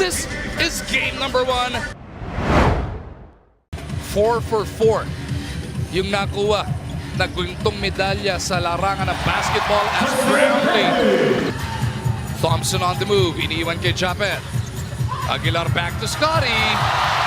This is game number 1. 4 for 4 yung nakuha na guntong medalya sa larangan ng basketball as Brownlee. Thompson on the move, iniwan kay Japet. Aguilar back to Scotty.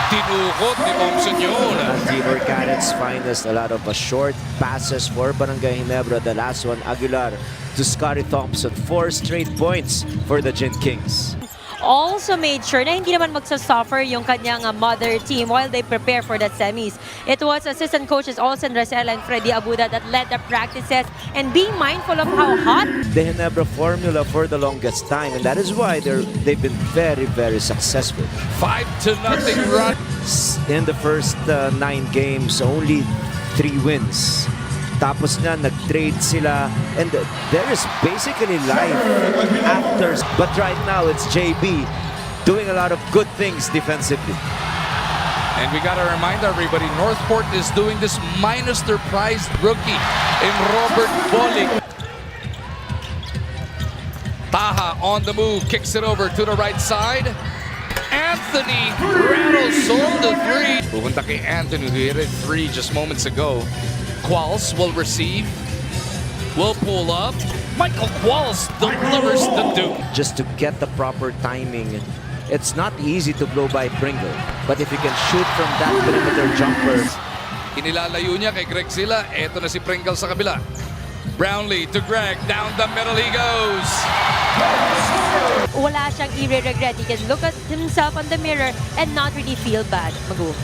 Tinukot ni Thompson yun. Ginebra Cadets finest a lot of short passes for Barangay Ginebra. The last one, Aguilar to Scotty Thompson. 4 straight points for the Gin Kings. Also made sure na hindi naman magsasuffer yung kanyang mother team while they prepare for the semis. It was assistant coaches Olsen Racela and Freddy Abuda that led the practices and being mindful of how hot The Ginebra formula for the longest time, and that is why they've been very, very successful. 5-0 run. In the first 9 games, only 3 wins. Tapos na, nag-trade sila, and there is basically life after. But right now, it's JB doing a lot of good things defensively. And we gotta remind everybody, Northport is doing this minus their prized rookie in Robert Bolig. Taha on the move, kicks it over to the right side. Anthony rattles on the 3. Pupunta kay Anthony who hit it 3 just moments ago. Qualls will receive, will pull up. Michael Qualls delivers the duke. Just to get the proper timing, it's not easy to blow by Pringle. But if you can shoot from that perimeter jumper. Inilalayo niya kay Greg Sila. Eto na si Pringle sa kabila. Brownlee to Greg. Down the middle he goes. wala siyang i-regret. He can look at himself on the mirror and not really feel bad.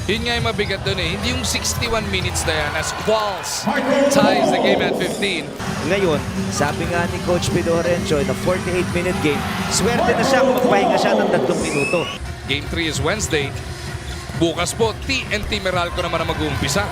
Yun nga yung mabigat doon eh. Hindi yung 61 minutes na yan as Qualls ties the game at 15. Ngayon, sabi nga ni Coach Pido Rencho in a 48-minute game, swerte na siya kung magpahinga siya ng 3 minuto. Game 3 is Wednesday. Bukas po, TNT Meralco naman ang mag-uumpisa.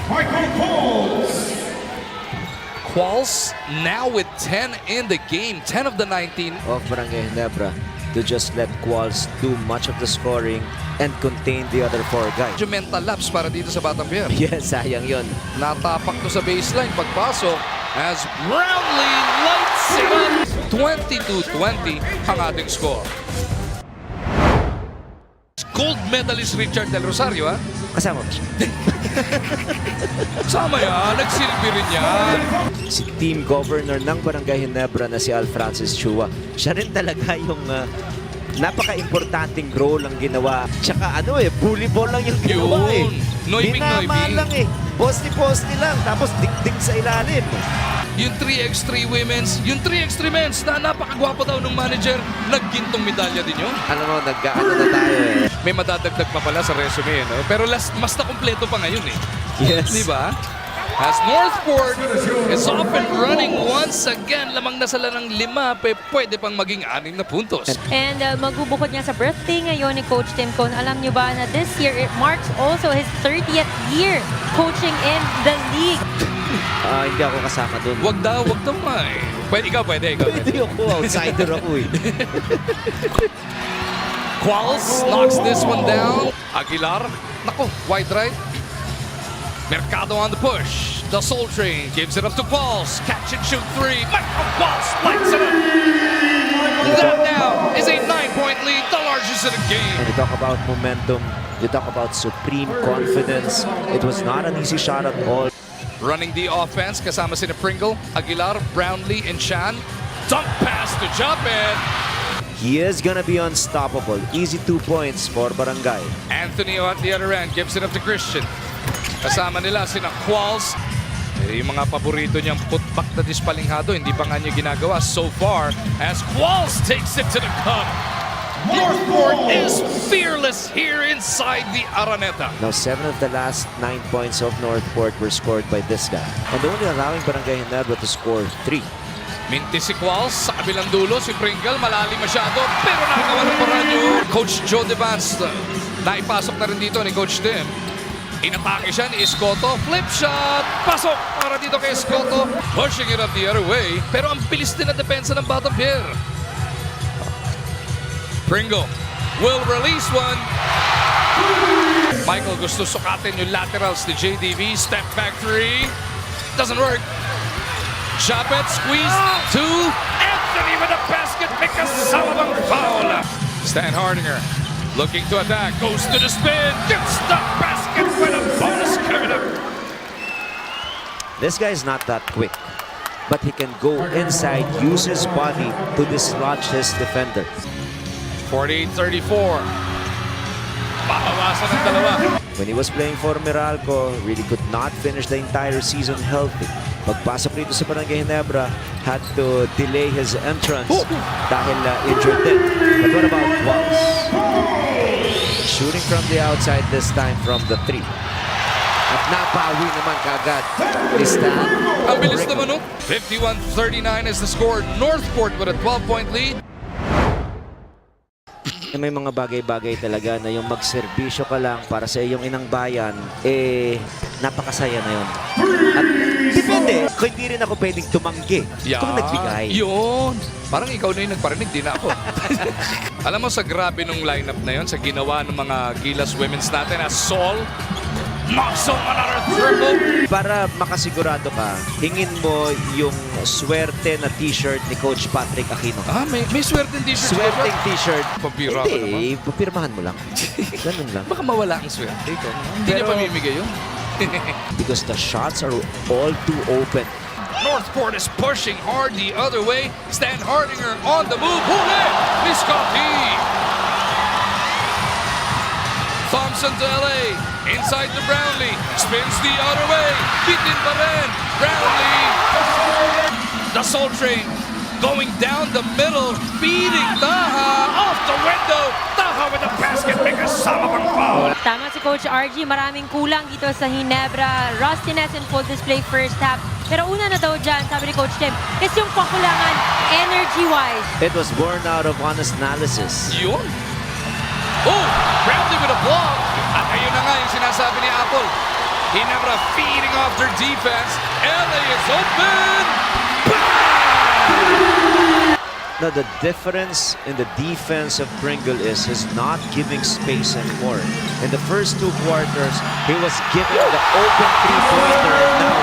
Qualls now with 10 in the game. 10 of the 19. Of Barangay Ginebra to just let Qualls do much of the scoring and contain the other 4 guys. Medyo mental lapse para dito sa Batang Pier. Yes, sayang yun. Natapak to sa baseline pagpasok as Brownlee lights it up. 22-20 ang ating score. Gold medalist Richard Del Rosario, ha? Kasama ba siya? Sama yan, nagsilbi rin yan. Si team governor ng Barangay Ginebra na si Al Francis Chua, siya rin talaga yung napaka-importanting role ang ginawa. Tsaka bully ball lang yung ginawa eh. Dinama lang eh. Poste-poste lang, tapos dikdik sa ilalim. Yung 3x3 women's, yung 3x3 men's na napakagwapo daw ng manager, naggintong medalya din yun. Ano nagkaano na tayo eh. May madadagdag pa pala sa resume, no? Pero mas na-kompleto pa ngayon eh. Yes. Diba? As Northport is off and running once again, lamang na sila ng 5, pwede pang maging 6 na puntos. And magbubukod niya sa birthday ngayon ni Coach Tim Cone. Alam niyo ba na this year, it marks also his 30th year coaching in the league. Hindi ako kasama dun. Wag daw may. Pwede. Hindi ako, outsider ako eh. Qualls knocks this one down. Aguilar, nako, wide right. Mercado on the push. The Soul Train gives it up to Qualls. Catch and shoot 3. Michael Qualls lights it up. That now is a 9-point lead, the largest in the game. And you talk about momentum. You talk about supreme confidence. It was not an easy shot at all. Running the offense, kasama sina Pringle, Aguilar, Brownlee, and Chan. Dunk pass to Japet. He is gonna be unstoppable. Easy 2 points for Barangay. Anthony at the other end gives it up to Christian. Kasama nila sina Qualls. Yung mga paborito niyang putback na dispalinghado, hindi pa nga niya ginagawa so far as Qualls takes it to the cup. Northport is fearless here inside the Araneta. Now 7 of the last 9 points of Northport were scored by this guy. And only allowing Barangay Ginebra to score 3. Minti si Qualls sa kabilang dulo, si Pringle malalim masyado pero nakagawa ng paraan yun. Coach Joe Devance, naipasok na rin dito ni Coach Tim. Inatake siya ni Escoto, flip shot, pasok para dito kay Escoto, pushing it up the other way, pero ang bilis din na depensa ng Batang Pier. Pringle will release one. Michael gusto sukatin yung laterals ni JDV, step back 3, doesn't work. Japet squeeze 2, Anthony with a basket, may kasama bang foul. Stan Hardinger Looking to attack, goes to the spin, gets the basket with a bonus coming up. This guy is not that quick, but he can go inside, use his body to dislodge his defender. 48-34. Mahawasan ng dalawa. When he was playing for Meralco, really could not finish the entire season healthy. Pagpasok rito sa Barangay Ginebra, had to delay his entrance dahil injured din. But what about Walls? Shooting from the outside this time from the 3. At napawi naman kagad. Ang bilis naman, no? 51-39 is the score. NorthPort with a 12-point lead. May mga bagay-bagay talaga na yung magserbisyo ka lang para sa iyong inang bayan, napakasaya na yun. At depende, kung hindi rin ako pwedeng tumanggi kung nagbigay. Yun. Parang ikaw na yung nagparinig, di na ako. Alam mo, sa grabe nung lineup na yun, sa ginawa ng mga Gilas Women's natin as Sol, knocks on another triple. Para makasigurado ka, hingin mo yung swerte na t-shirt ni Coach Patrick Aquino. May swerte t-shirt. Swerteng t-shirt. Papira ka naman. Hindi, papirmahan mo lang. Ganun lang. Baka mawala ang swerte ito. Hindi niya pamimigay yun. Because the shots are all too open. NorthPort is pushing hard the other way. Stan Hardinger on the move. Huli! Visconti! Thompson to LA. Inside to Brownlee. Spins the other way. Bitin pa rin. Brownlee. The Soul Train going down the middle. Beating Taha off the window. Taha with the basket. May kasama pang foul. Tama si Coach RG, maraming kulang dito sa Ginebra. Rustiness in full display first half. Pero una na daw dyan, sabi ni Coach Tim, is yung kakulangan energy-wise. It was born out of honest analysis. Yun. Oh! Brownlee with a block. At ayun na nga yung sinasabi ni Apple. Ginebra feeding off their defense. LA is open. Now, the difference in the defense of Pringle is he's not giving space anymore. In the first 2 quarters, he was giving the open three-pointer, and now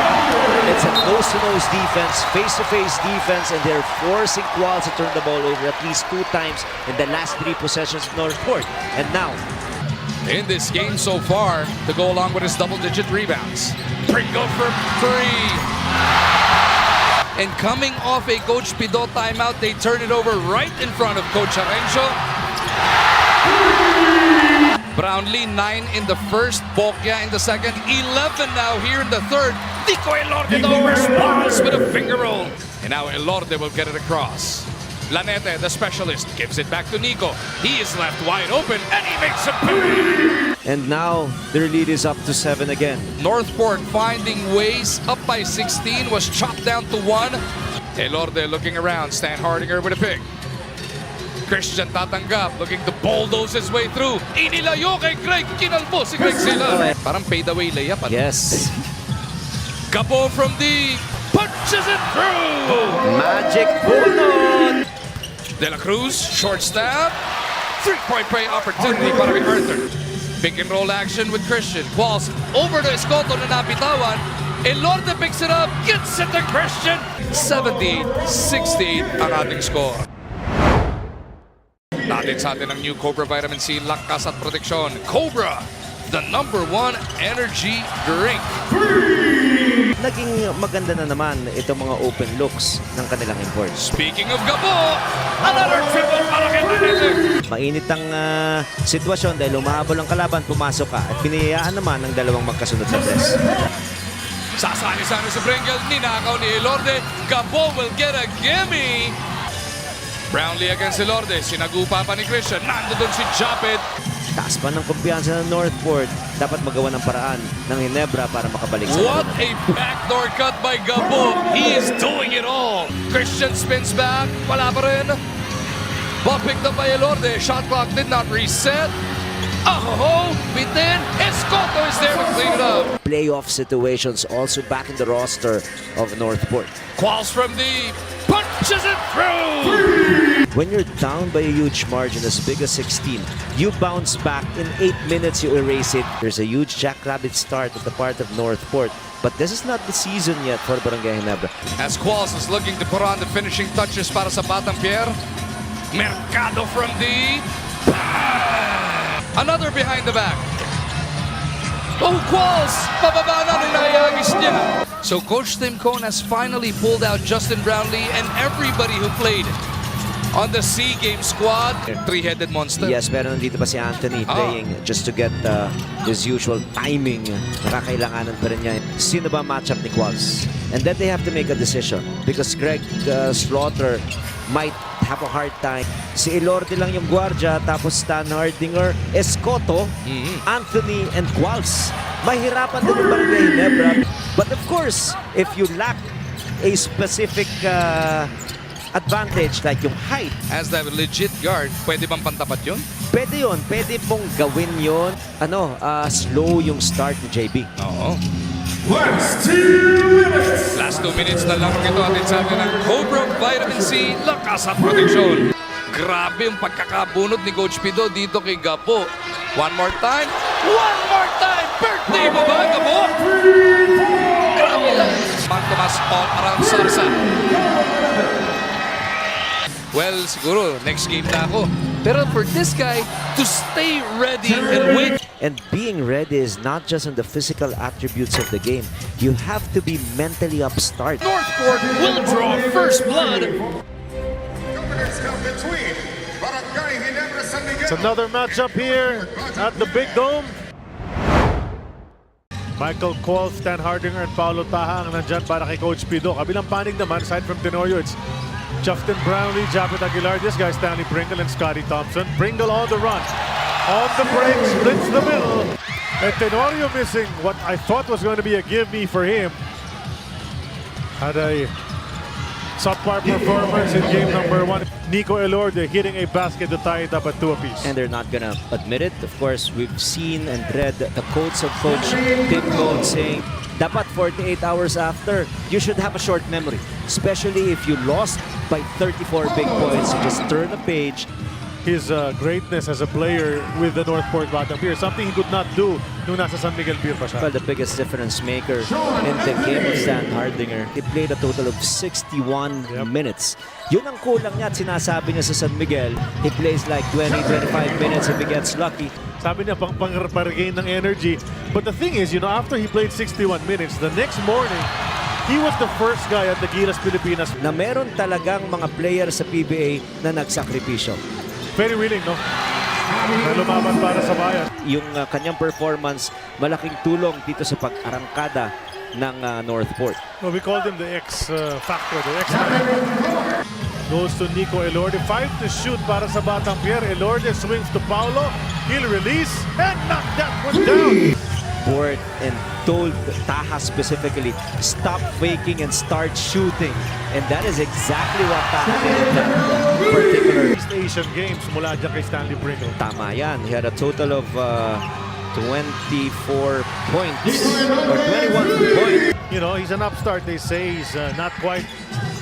it's a nose-to-nose defense, face-to-face defense, and they're forcing Qualls to turn the ball over at least 2 times in the last 3 possessions of NorthPort. And now, in this game so far, to go along with his double-digit rebounds. Pringle for 3. And coming off a Coach Pido timeout, they turn it over right in front of Coach Arencio. Brownlee 9 in the first, Bokya in the second, 11 now here in the third. Nico Elorde though responds with a finger roll. And now Elorde will get it across. Lanete, the specialist, gives it back to Nico. He is left wide open and he makes a play. and now their lead is up to 7 again. NorthPort finding ways, up by 16, was chopped down to 1. Elorde looking around, Stan Hardinger with a pick. Christian tatanggap, looking to bulldoze his way through. Inilayo kay Greg, kinalbo si Greg sila. Parang fade away layup. Ano? Yes. Gabo from deep, punches it through. Magic bunot. De La Cruz, short stab. 3-point play opportunity para kay Arthur. Pick and roll action with Christian. Qualls over to Escoto na napitawan. Elorde picks it up, gets it to Christian. 70-60 ang ating score. Natin sa atin ang new Cobra Vitamin C, lakas at proteksyon. Cobra, the #1 energy drink. Naging maganda na naman itong mga open looks ng kanilang imports. Speaking of Gabo, another triple para kay Lanete. Mainit ang sitwasyon dahil umahabol ang kalaban, pumasok ka at pinayaan naman ng dalawang magkasunod na press. Sasali-sali sa Pringle, ninakaw ni Elorde. Gabo will get a gimme. Brownlee against Elorde, sinagupa pa ni Christian. Nando doon si Japet. Taas pa ng kumpiyansa ng NorthPort. Dapat magawa ng paraan ng Ginebra para makabalik sa What a backdoor cut by Gabo. He is doing it all. Christian spins back. Wala pa rin. Ball picked up by Elorde. Shot clock did not reset. Oh, bitin. Escoto is there to clean it up. playoff situations also back in the roster of NorthPort. Qualls from deep. Punches it through. When you're down by a huge margin as big as 16, you bounce back in 8 minutes, you erase it. There's a huge jackrabbit start at the part of NorthPort, but this is not the season yet for Barangay Ginebra. As Qualls is looking to put on the finishing touches para sa Batang Pier. Mercado from deep. Bang! Another behind the back. Oh, Qualls! Pababa na, nilayagis niya. So Coach Tim Cone has finally pulled out Justin Brownlee and everybody who played on the SEA Game squad. Three-headed monster. Yes, pero nandito pa si Anthony playing just to get his usual timing. Nakakailanganan pa rin niya. Sino ba matchup ni Qualls? And then they have to make a decision because Greg Slaughter might have a hard time. Si Elorde lang yung gwardya, tapos Stan Hardinger, Escoto, Anthony, and Qualls. Mahirapan din ang Barangay Ginebra. But of course, if you lack a specific advantage like yung height, As the legit guard, pwede bang pantapat yun? pwede yun. Pwede pong gawin yun. Slow yung start ni JB. Oo. Last 2 minutes na lang ito atin sa atin ng Cobra Vitamin C lakas at proteksyon. Grabe yung pagkakabunot ni Coach Pido dito kay Gapo. One more time. Birthday mo ba, Gapo? Grabe lang. Mark Tomas all around Sarsa. Well, siguro next game na ako. Pero for this guy to stay ready and win. And being ready is not just on the physical attributes of the game. You have to be mentally upstart. NorthPort will draw first blood. Governors Cup between Barangay Ginebra San Miguel. It's another matchup here at the Big Dome. Michael Qualls, Stan Hardinger, and Paulo Taha ang nandyan para kay Coach Pido. Kabilang panig naman, aside from Tenorio, it's Justin Brownlee, Japet Aguilar, this guy Stanley Pringle, and Scotty Thompson. Pringle on the run. On the break, splits the middle. And Tenorio missing what I thought was going to be a give-me for him. Had a subpar performance in game number 1. Nico Elorde hitting a basket to tie it up at 2 apiece. And they're not gonna admit it. Of course, we've seen and read the quotes of Coach Tim Cone saying, dapat 48 hours after, you should have a short memory. Especially if you lost by 34 big points. You just turn the page. His greatness as a player with the NorthPort Batang Pier, something he could not do nung nasa San Miguel Pier pa siya. Well, the biggest difference maker in the game of Stan Hardinger. He played a total of 61 minutes. Yun ang kulang niya at sinasabi niya sa San Miguel. He plays like 20-25 minutes if he gets lucky. Sabi niya pang-regain ng energy. But the thing is, after he played 61 minutes, the next morning, he was the first guy at the Gilas Pilipinas. Na meron talagang mga players sa PBA na nagsakripisyo. Very willing, no? Na lumaban para sa bayan. Yung kanyang performance, malaking tulong dito sa pag-arangkada ng NorthPort. Well, we called him the X-Factor, the X-Man. Goes to Nico Elorde. 5 to shoot para sa Batang Pier. Elorde swings to Paulo. He'll release and knock that one down. Board and told Taha specifically, stop faking and start shooting. And that is exactly what Taha did in that particular Asian Games mula dyan kay Stanley Pringle. Tama yan. He had a total of 24 points or 21 points. He's an upstart, they say. He's not quite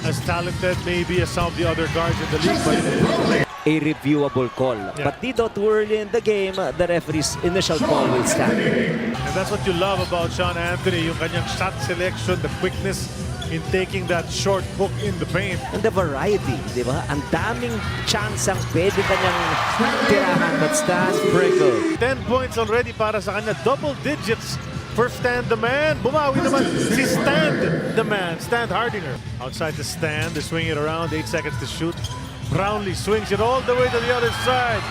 as talented maybe as some of the other guards in the league, but A reviewable call. But dito, too early in the game, the referee's initial call will stand. And that's what you love about Sean Anthony, yung kanyang shot selection, the quickness in taking that short hook in the paint. And the variety, di ba? Ang daming chance ang pwede kanyang tirahan. But Stan Pringle. 10 points already para sa kanya. Double digits for Stan the Man. Bumawi naman si Stan the Man. Stan Hardinger. Outside the stand, they swing it around. 8 seconds to shoot. Brownlee swings it all the way to the other side.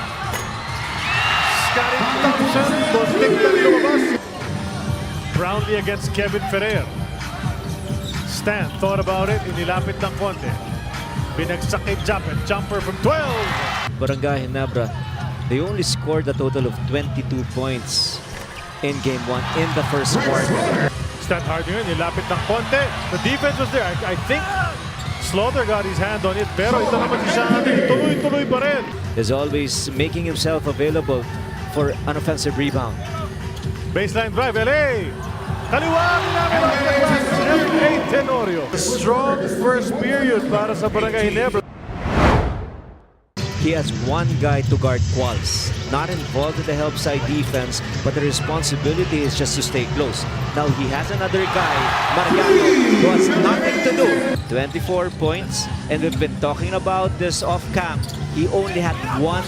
Scotty Thompson. Positive lumabas. Brownlee against Kevin Ferrer. Stan thought about it. Inilapit ng konti. Binagsak kay Japet. Jumper from 12. Barangay Ginebra, they only scored a total of 22 points in Game 1 in the first quarter. Stan Hardinger, nilapit ng konti. The defense was there. I think Slaughter got his hand on it, pero ito naman si Sean Anthony, tuloy-tuloy pa rin. Is always making himself available for an offensive rebound. Baseline drive, LA! Kaliwa, namin ang glass, L.A. Tenorio. Strong first period para sa Barangay Ginebra. He has one guy to guard Qualls. Not involved in the help side defense, but the responsibility is just to stay close. Now he has another guy, Mariano, who has nothing to do. 24 points, and we've been talking about this off-cam. He only had one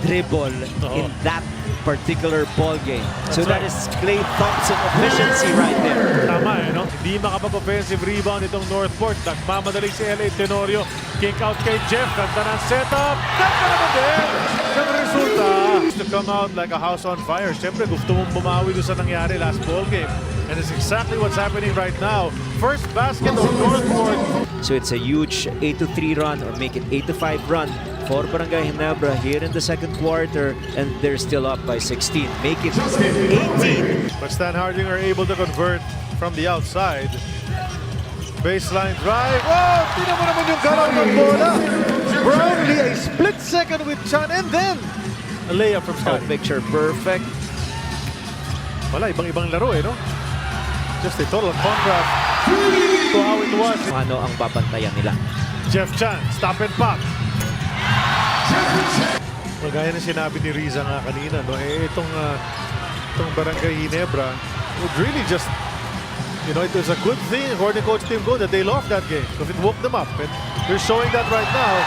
dribble in that particular ball game. So that is Klay Thompson efficiency right there. Tama no? Hindi makapag-offensive rebound itong Northport. Nagmamadali si LA Tenorio. Kick out kay Jeff. Ganda ng setup. Ganda naman din. Ang resulta. To come out like a house on fire. Siyempre gusto mong bumawi doon sa nangyari last ball game. And it's exactly what's happening right now. First basket of Northport. So it's a huge 8-3 run or make it 8-5 run for Barangay Ginebra here in the second quarter, and they're still up by 16. Make it 18. But Stan Harding are able to convert from the outside. Baseline drive. Oh! Tingnan mo naman yung galaw ng bola. Brownlee a split second with Chan and then a layup from Oh, Scotty. picture perfect. Wala, ibang-ibang laro no? Just a total contrast to how it was. Ano ang babantayan nila? Jeff Chan, stop and pop. Well, gaya na sinabi ni Riza nga kanina, no? Itong Barangay Ginebra would really just, it was a good thing according to Coach Tim Go that they lost that game because it woke them up, and they're showing that right now.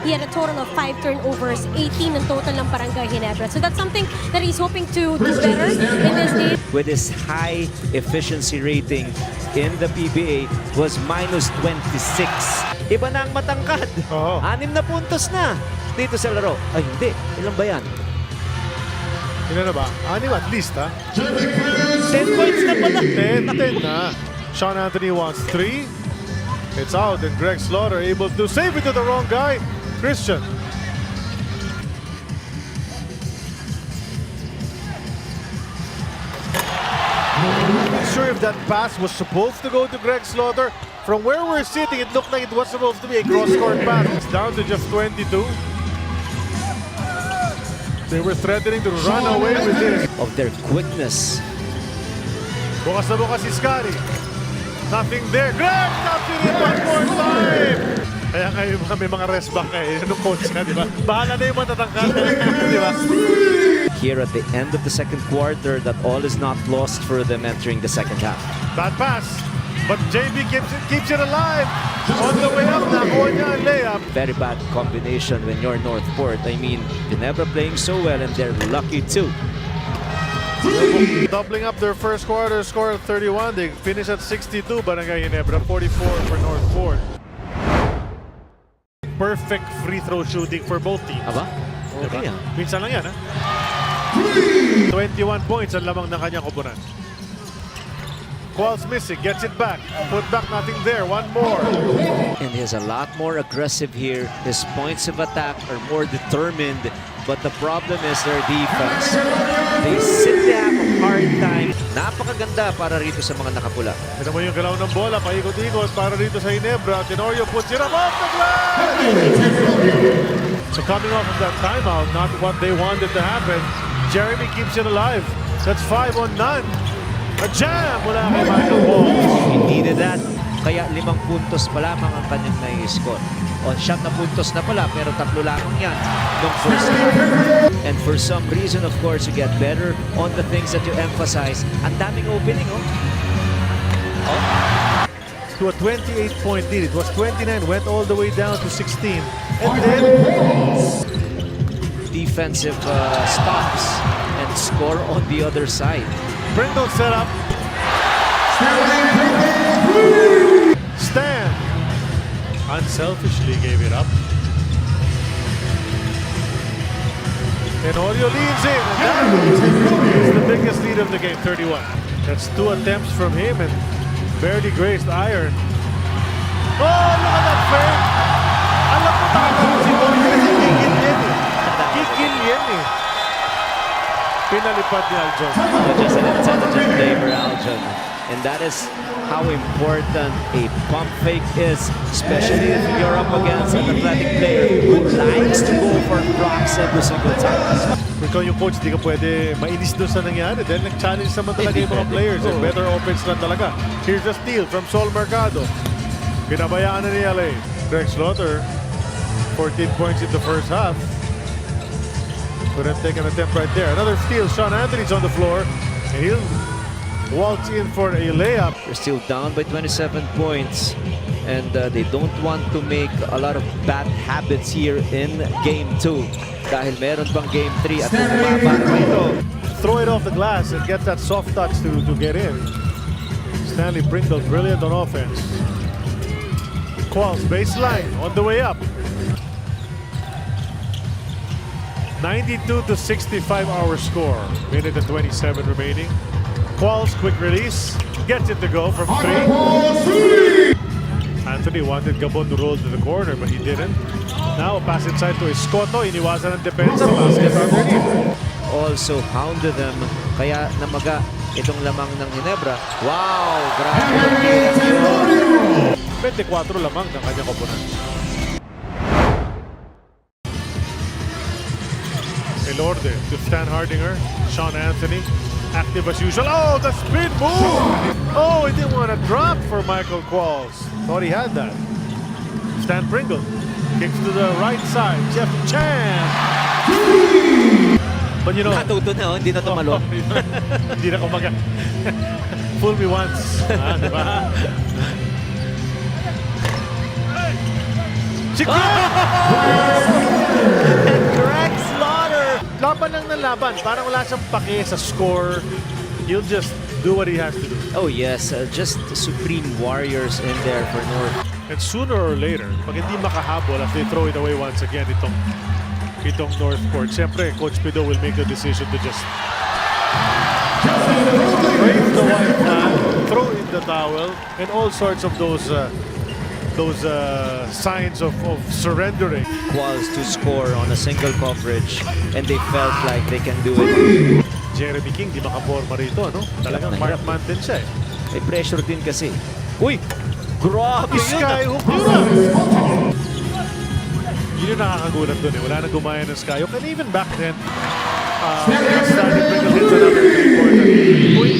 He had a total of 5 turnovers, 18 in total ng Barangay Ginebra. So that's something that he's hoping to do better in this game. With his high efficiency rating in the PBA was -26. Iba na ang matangkad. Oo. 6 na puntos na dito sa laro. Ay hindi, ilan ba yan? Ilan na ba? 6 at least, ha? 10 points na pala. 10 na. Sean Anthony wants 3. It's out, and Greg Slaughter able to save it to the wrong guy. Christian. Not sure if that pass was supposed to go to Greg Slaughter. From where we're sitting, it looked like it was supposed to be a cross-court pass. It's down to just 22. They were threatening to run away with this. Of their quickness. Bukas na bukas si Scotty. Nothing there. Greg taps it in one more time. Kaya ngayon may mga rest back nung coach ka, di ba? Bahala na yung matatangkad. Di ba? Here at the end of the second quarter, that all is not lost for them entering the second half. Bad pass. But JB keeps it alive. On the way up, nakuha niya ang layup. Very bad combination when you're Northport. I mean, Ginebra playing so well and they're lucky too. Doubling up their first quarter score of 31. They finish at 62. Barangay Ginebra, 44 for Northport. Perfect free throw shooting for both teams. Aba? Okay Diba? ah. Minsan lang yan, ha? 21 points ang lamang ng kanyang koponan. Qualls missing, gets it back. Put back, nothing there. One more. And he's a lot more aggressive here. His points of attack are more determined. But the problem is their defense. They simply have a hard time. Napakaganda para rito sa mga nakapula. Ito mo yung galaw ng bola, paikot-ikot para dito sa Ginebra. Tenorio puts it up off the glass! So coming off of that timeout, not what they wanted to happen. Jeremy keeps it alive. That's 5 on none. A jam mula kay Michael Ball. He needed that. Kaya 5 puntos pa lamang ang kanyang nai-score. On shot na puntos na pala, pero 3 lamang yan nung first half. And for some reason, of course, you get better on the things that you emphasize. Ang daming opening, oh. To a 28-point lead. It was 29, went all the way down to 16. And then Defensive stops and score on the other side. Brindle set up. Stan unselfishly gave it up. Tenorio leaves in, and that is the biggest lead of the game, 31. That's 2 attempts from him and barely grazed iron. Oh, look at that fake! Alam mo takot si Boy kasi kikil yan eh. Kikil yan eh. Pinalipad ni Aljon. Just an intelligent play for Aljon. And that is how important a pump fake is, especially if you're up against an athletic player who likes to go for blocks every single time. Kung ikaw yung coach, di ka pwede mainis doon sa nangyari dahil nag-challenge naman talaga yung mga players. And better offense lang talaga. Here's a steal from Sol Mercado. Pinabayaan na ni LA. Greg Slaughter, 14 points in the first half. Couldn't take an attempt right there. Another steal. Sean Anthony's on the floor. And he'll waltz in for a layup. They're still down by 27 points. and they don't want to make a lot of bad habits here in Game 2. Dahil meron pang Game 3 at bumaba na ito. Throw it off the glass and get that soft touch to get in. Stanley Pringle, brilliant on offense. Qualls baseline on the way up. 92-65 our score. Minute and 27 remaining. Qualls quick release. Gets it to go from 3. Anthony wanted Gabon to roll to the corner, but he didn't. Now a pass inside to Escoto. Iniwasan ng depensa. Basket underneath. Also hounded them. Kaya namaga itong lamang ng Ginebra. Wow! Grabe. 24 lamang ng kanyang koponan. Elorde to Stan Hardinger. Sean Anthony. Active as usual. Oh, the spin move! Oh, he didn't want to drop for Michael Qualls. Thought he had that. Stan Pringle kicks to the right side. Jeff Chan. But you know, Natuto na, hindi na tumalon. hindi na kumaga. Fool me once. Diba? Greg Slaughter! Laban lang ng laban. Parang wala siyang pake sa score. He'll just do what he has to do. Oh yes, just supreme warriors in there for North. And sooner or later, pag hindi makahabol as they throw it away once again, itong NorthPort, siyempre, Coach Pido will make the decision to just raise the white flag, throw in the towel, and all sorts of those signs of surrendering. Qualls to score on a single coverage, and they felt like they can do it. Jeremy King, di makaporma rito, no? Talagang Hirap na mark man din siya eh. May pressure din kasi. Uy! Grabe yun! Skyhook yun! Yun yung nakakagulat dun eh. Wala na gumaya ng Skyhook. And even back then, Stanley Pringle hits another 3-pointer.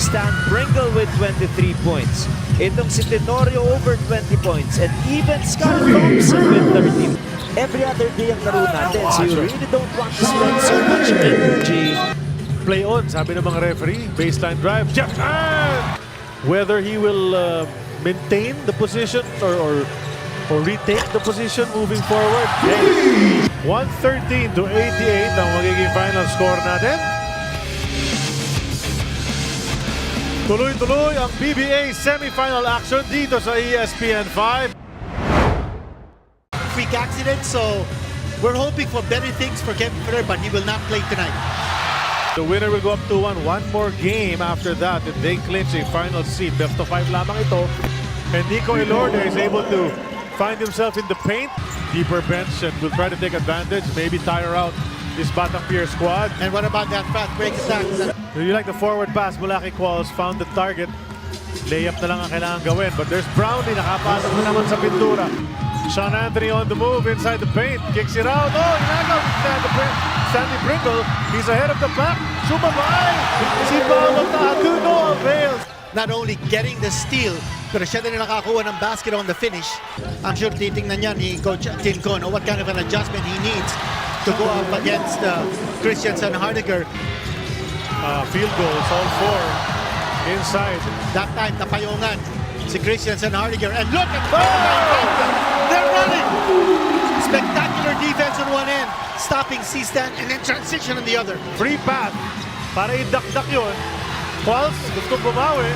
Stan Pringle with 23 points. Itong si Tenorio over 20 points. And even Scott Thompson with 13. Every other day ang laro natin. So you really don't want to spend so much energy. Play on, sabi ng mga referee. Baseline drive. Jeff Chan! Whether he will maintain the position or retake the position moving forward. 113-88 ang magiging final score natin. Tuloy-tuloy ang PBA semifinal action dito sa ESPN 5. Freak accident, so we're hoping for better things for Kevin Ferrer, but he will not play tonight. The winner will go up to one more game after that and they clinch a final seat. Best of 5 lamang ito. And Nico Elorde is able to find himself in the paint. Deeper bench and will try to take advantage. Maybe tire out this Batang Pier squad. And what about that fast break attack? Do you like the forward pass? Mulaki Qualls found the target. Layup na lang ang kailangan gawin. But there's Brownlee. Nakapasok na naman sa pintura. Sean Anthony on the move inside the paint. Kicks it out. Oh, inagaw Stanley Pringle. He's ahead of the back. Sumabay! Si Paolo Tato, no avails. Not only getting the steal, pero siya din nakakuha ng basket on the finish. I'm sure titingnan niya ni Coach Tincon what kind of an adjustment he needs to go up against Christiansen Hardinger. Field goals, all 4 inside. That time, napayungan si Christiansen Hardinger. And look at they're running! Spectacular defense on one end, stopping C-Stan and then transition on the other. Free path para idakdak yun. Qualls, gusto bumawi.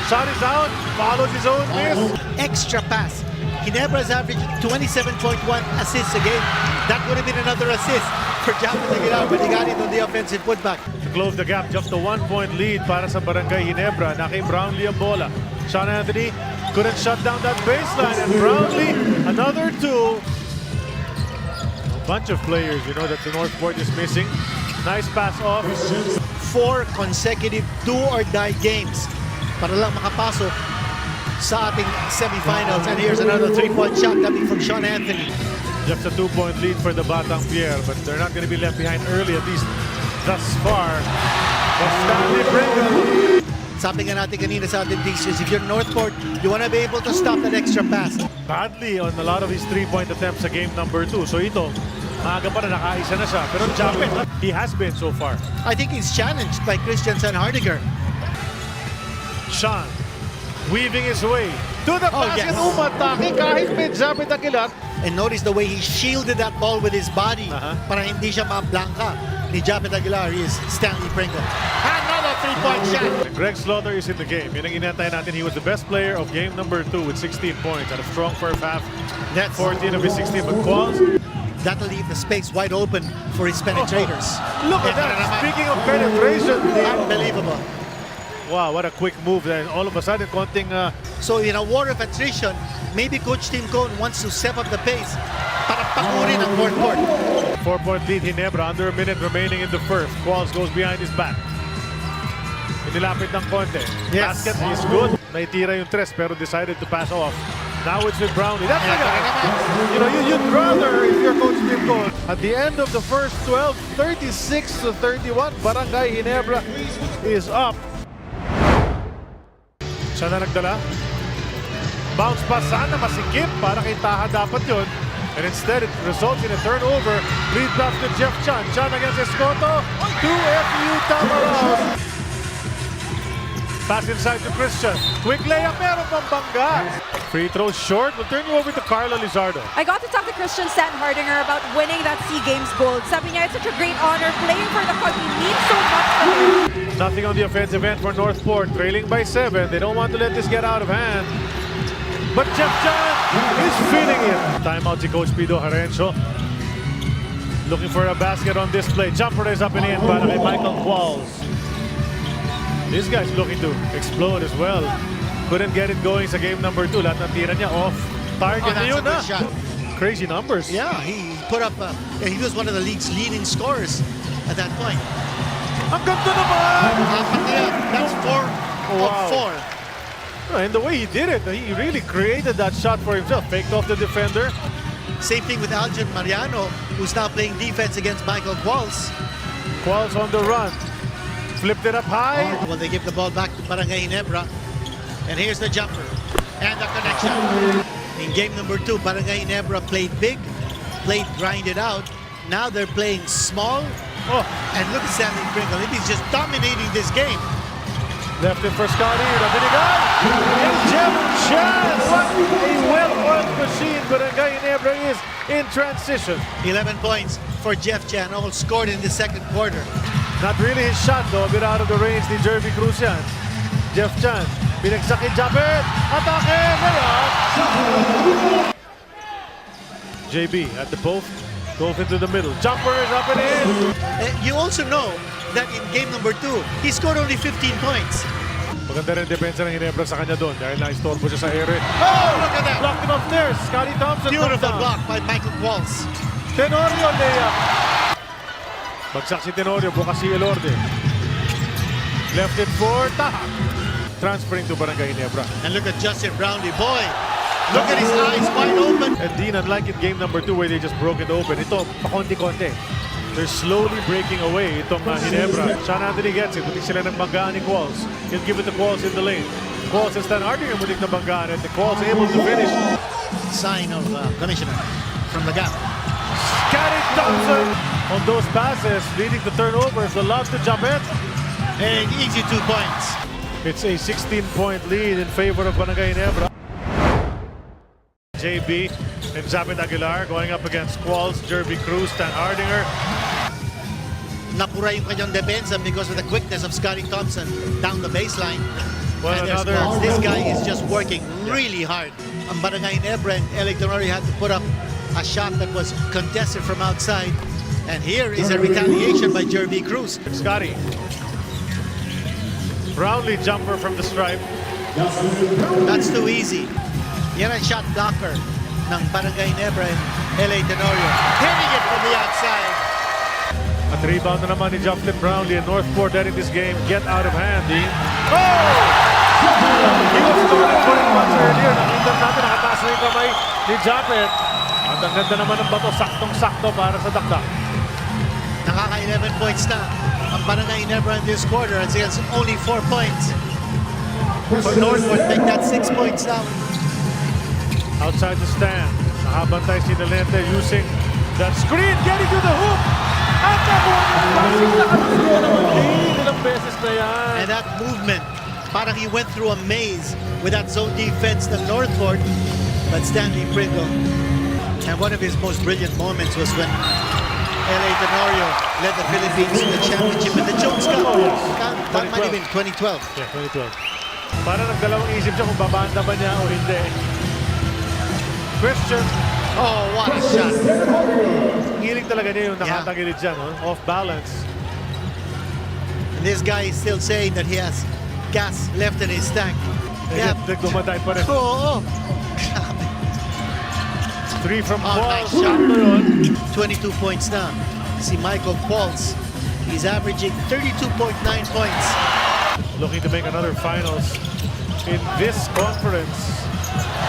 Shot is out, follows his own miss. Extra pass. Ginebra is averaging 27.1 assists a game. That would have been another assist for Japet Aguilar, but he got it on the offensive putback. To close the gap, just a 1-point lead para sa Barangay Ginebra. Naki Brownlee ang bola. Sean Anthony couldn't shut down that baseline, and Brownlee, another 2. A bunch of players, you know, that the NorthPort is missing. Nice pass off. 4 consecutive do-or-die games para lang makapasok sa ating semifinals. And here's another 3-point shot coming from Sean Anthony. Just a 2-point lead for the Batang Pier, but they're not going to be left behind early, at least thus far. But Stanley Pringle. Sabi nga natin kanina sa ating teachers, if you're NorthPort, you want to be able to stop that extra pass. Badly on a lot of his 3-point attempts sa game number 2. So ito, maaga pa na nakaisa na siya. Pero Japet, he has been so far. I think he's challenged by Christiansen Hardinger. Sean weaving his way To the Oh, basket, yes. umatake kahit may Japet Aguilar. And notice the way he shielded that ball with his body para hindi siya ma-blanca ni Japet Aguilar. He is Stanley Pringle. Another three-point shot. Greg Slaughter is in the game. Yun ang inantay natin. He was the best player of game number 2 with 16 points. Had a strong first half. That's 14 of his 16. But Qualls, That'll leave the space wide open for his penetrators. look at that. Speaking of penetration, Unbelievable. wow, what a quick move. And all of a sudden, konting So in a war of attrition, maybe Coach Tim Cone wants to step up the pace para pakurin ang NorthPort. 4-point lead. Ginebra under a minute remaining in the first. Qualls goes behind his back. Inilapit ng konti. Yes. Basket is good. Naitira yung tres pero decided to pass off. Now it's with Brownlee. That's the guy. You know, you'd rather if you're Coach Tim Cone. At the end of the first 12, 36-31, Barangay Ginebra is up. Siya na nagdala. Bounce pass sana masikip para kay Taha dapat yun. And instead, it results in a turnover. Lead pass to Jeff Chan. Chan against Escoto. 2 FU Tamaraos. Pass inside to Christian. Quick layup, meron pang bangga. Free throw short. We'll turn you over to Carla Lizardo. I got to talk to Christian Hardinger about winning that SEA Games gold. Sabi niya, it's such a great honor playing for the country. Means so much to him. Nothing on the offensive end for NorthPort. Trailing by 7. They don't want to let this get out of hand. But Jeff Chan is feeling it. Timeout si Coach Pido Harencio. Looking for a basket on this play. Jumper is up and in para kay Michael Qualls. This guy's looking to explode as well. Couldn't get it going sa game number 2. Lahat ng tira niya off target na That's yun a good na. shot. Crazy numbers. Yeah, he put up, he was one of the league's leading scorers at that point. Ang ganda naman! Apat na yan. That's 4 of Wow. 4. And the way he did it, he really created that shot for himself. Faked off the defender. Same thing with Aljon Mariano, who's now playing defense against Michael Qualls. Qualls on the run. Flipped it up high. Well, they give the ball back to Barangay Ginebra. And here's the jumper. And the connection. In game number 2, Barangay Ginebra played big, played grinded out. Now they're playing small. Oh, And look at Stanley Pringle. He's just dominating this game. left it for Scotty. Nabinigan. And Jeff Chan. What a well-oiled machine. Barangay Ginebra is in transition. 11 points for Jeff Chan, all scored in the second quarter. Not really his shot though. A bit out of the range ni Jervy Cruz yan. Jeff Chan. Binagsak kay Japet. Atake. Layup. JB at the post. Goes into the middle. Jumper is up and in. You also know that in game number 2, he scored only 15 points. Maganda rin depensa ng Ginebra sa kanya doon dahil na-istorbo siya sa ere. Oh, look at that! Blocked him upstairs. Scotty Thompson. Beautiful comes down. block by Michael Qualls. Tenorio layup. Bagsak si Tenorio. Bukas si Elorde. Left it for Taha. Transferring to Barangay Ginebra. And look at Justin Brownlee. Boy, look at his eyes wide open. And Dean, unlike in game number 2 where they just broke it open, ito, pakonti-konti. They're slowly breaking away itong Ginebra. Sean Anthony gets it. Mutik sila ng banggaan ni Qualls. He'll give it to Qualls in the lane. Qualls and Stan Hardinger mutik na banggaan. And the Qualls able to finish. Sign of commissioner from the gap. Scotty Thompson on those passes, leading to turnovers. The love to Japet. And easy 2 points. It's a 16-point lead in favor of Barangay Ginebra. JB and Japet Aguilar going up against Qualls, Jervy Cruz, Stan Hardinger. Napura yung kanyang depensa because of the quickness of Scotty Thompson down the baseline. Well, And there's another- Qualls. This guy is just working really hard. Ang Barangay Ginebra and LA Tenorio had to put up a shot that was contested from outside. And here is a retaliation by Jervy Cruz. Scotty. Brownlee jumper from the stripe. That's too easy. Yan ang shot blocker ng Barangay Ginebra and LA Tenorio. Hitting it from the outside. At rebound na naman ni Joplin Brownlee and NorthPort letting this game get out of hand. Oh! He was stolen for it once earlier. Nakita natin nakataas na yung kamay ni Japet. At ang ganda naman ng bato, saktong-sakto para sa dakdak. Nakaka-11 points na ang Barangay Ginebra in this quarter against only 4 points. For NorthPort, make that 6 points now. Outside the stand. Nakabantay si Delente using that screen. Getting to the hoop. At that one, passing na kalusugan naman. Ilang beses na yan. And that movement Parang he went through a maze with that zone defense ng NorthPort. But Stanley Pringle, and one of his most brilliant moments was when LA Tenorio led the Philippines to the championship in the Jones Cup. That might have been 2012. Yeah, 2012. Parang nagdalawang isip siya kung babanda ba niya o hindi. Christian. Oh, what a shot. Hiling talaga niya yung nakatagilid dyan, off balance. And this guy is still saying that he has gas left in his tank. Yeah. Nagdumatay pa rin. Oo. 3 from Nice Qualls. shot. 22 points na. Si Michael Qualls. He's averaging 32.9 points. Looking to make another finals in this conference.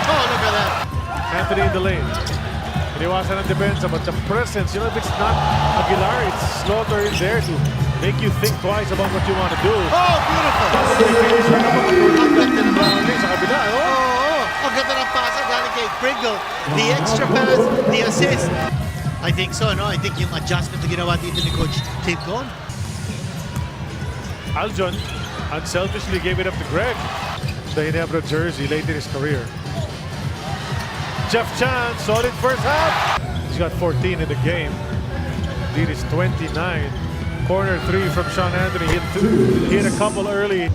Oh, look at that. Anthony in the lane. Iniwasan ng depensa, but the presence, if it's not Aguilar, it's Slaughter in there to make you think twice about what you want to do. Oh, beautiful. Sa kabila, Ang ganda ng pasa galing kay Pringle. The extra pass, the assist. I think so, no? I think yung adjustment na ginawa dito ni Coach Tim Cone. Aljon unselfishly gave it up to Greg, the Ginebra jersey late in his career. Jeff Chan, solid first half. He's got 14 in the game. Lead is 29. Corner 3 from Sean Anthony. Hit a couple early.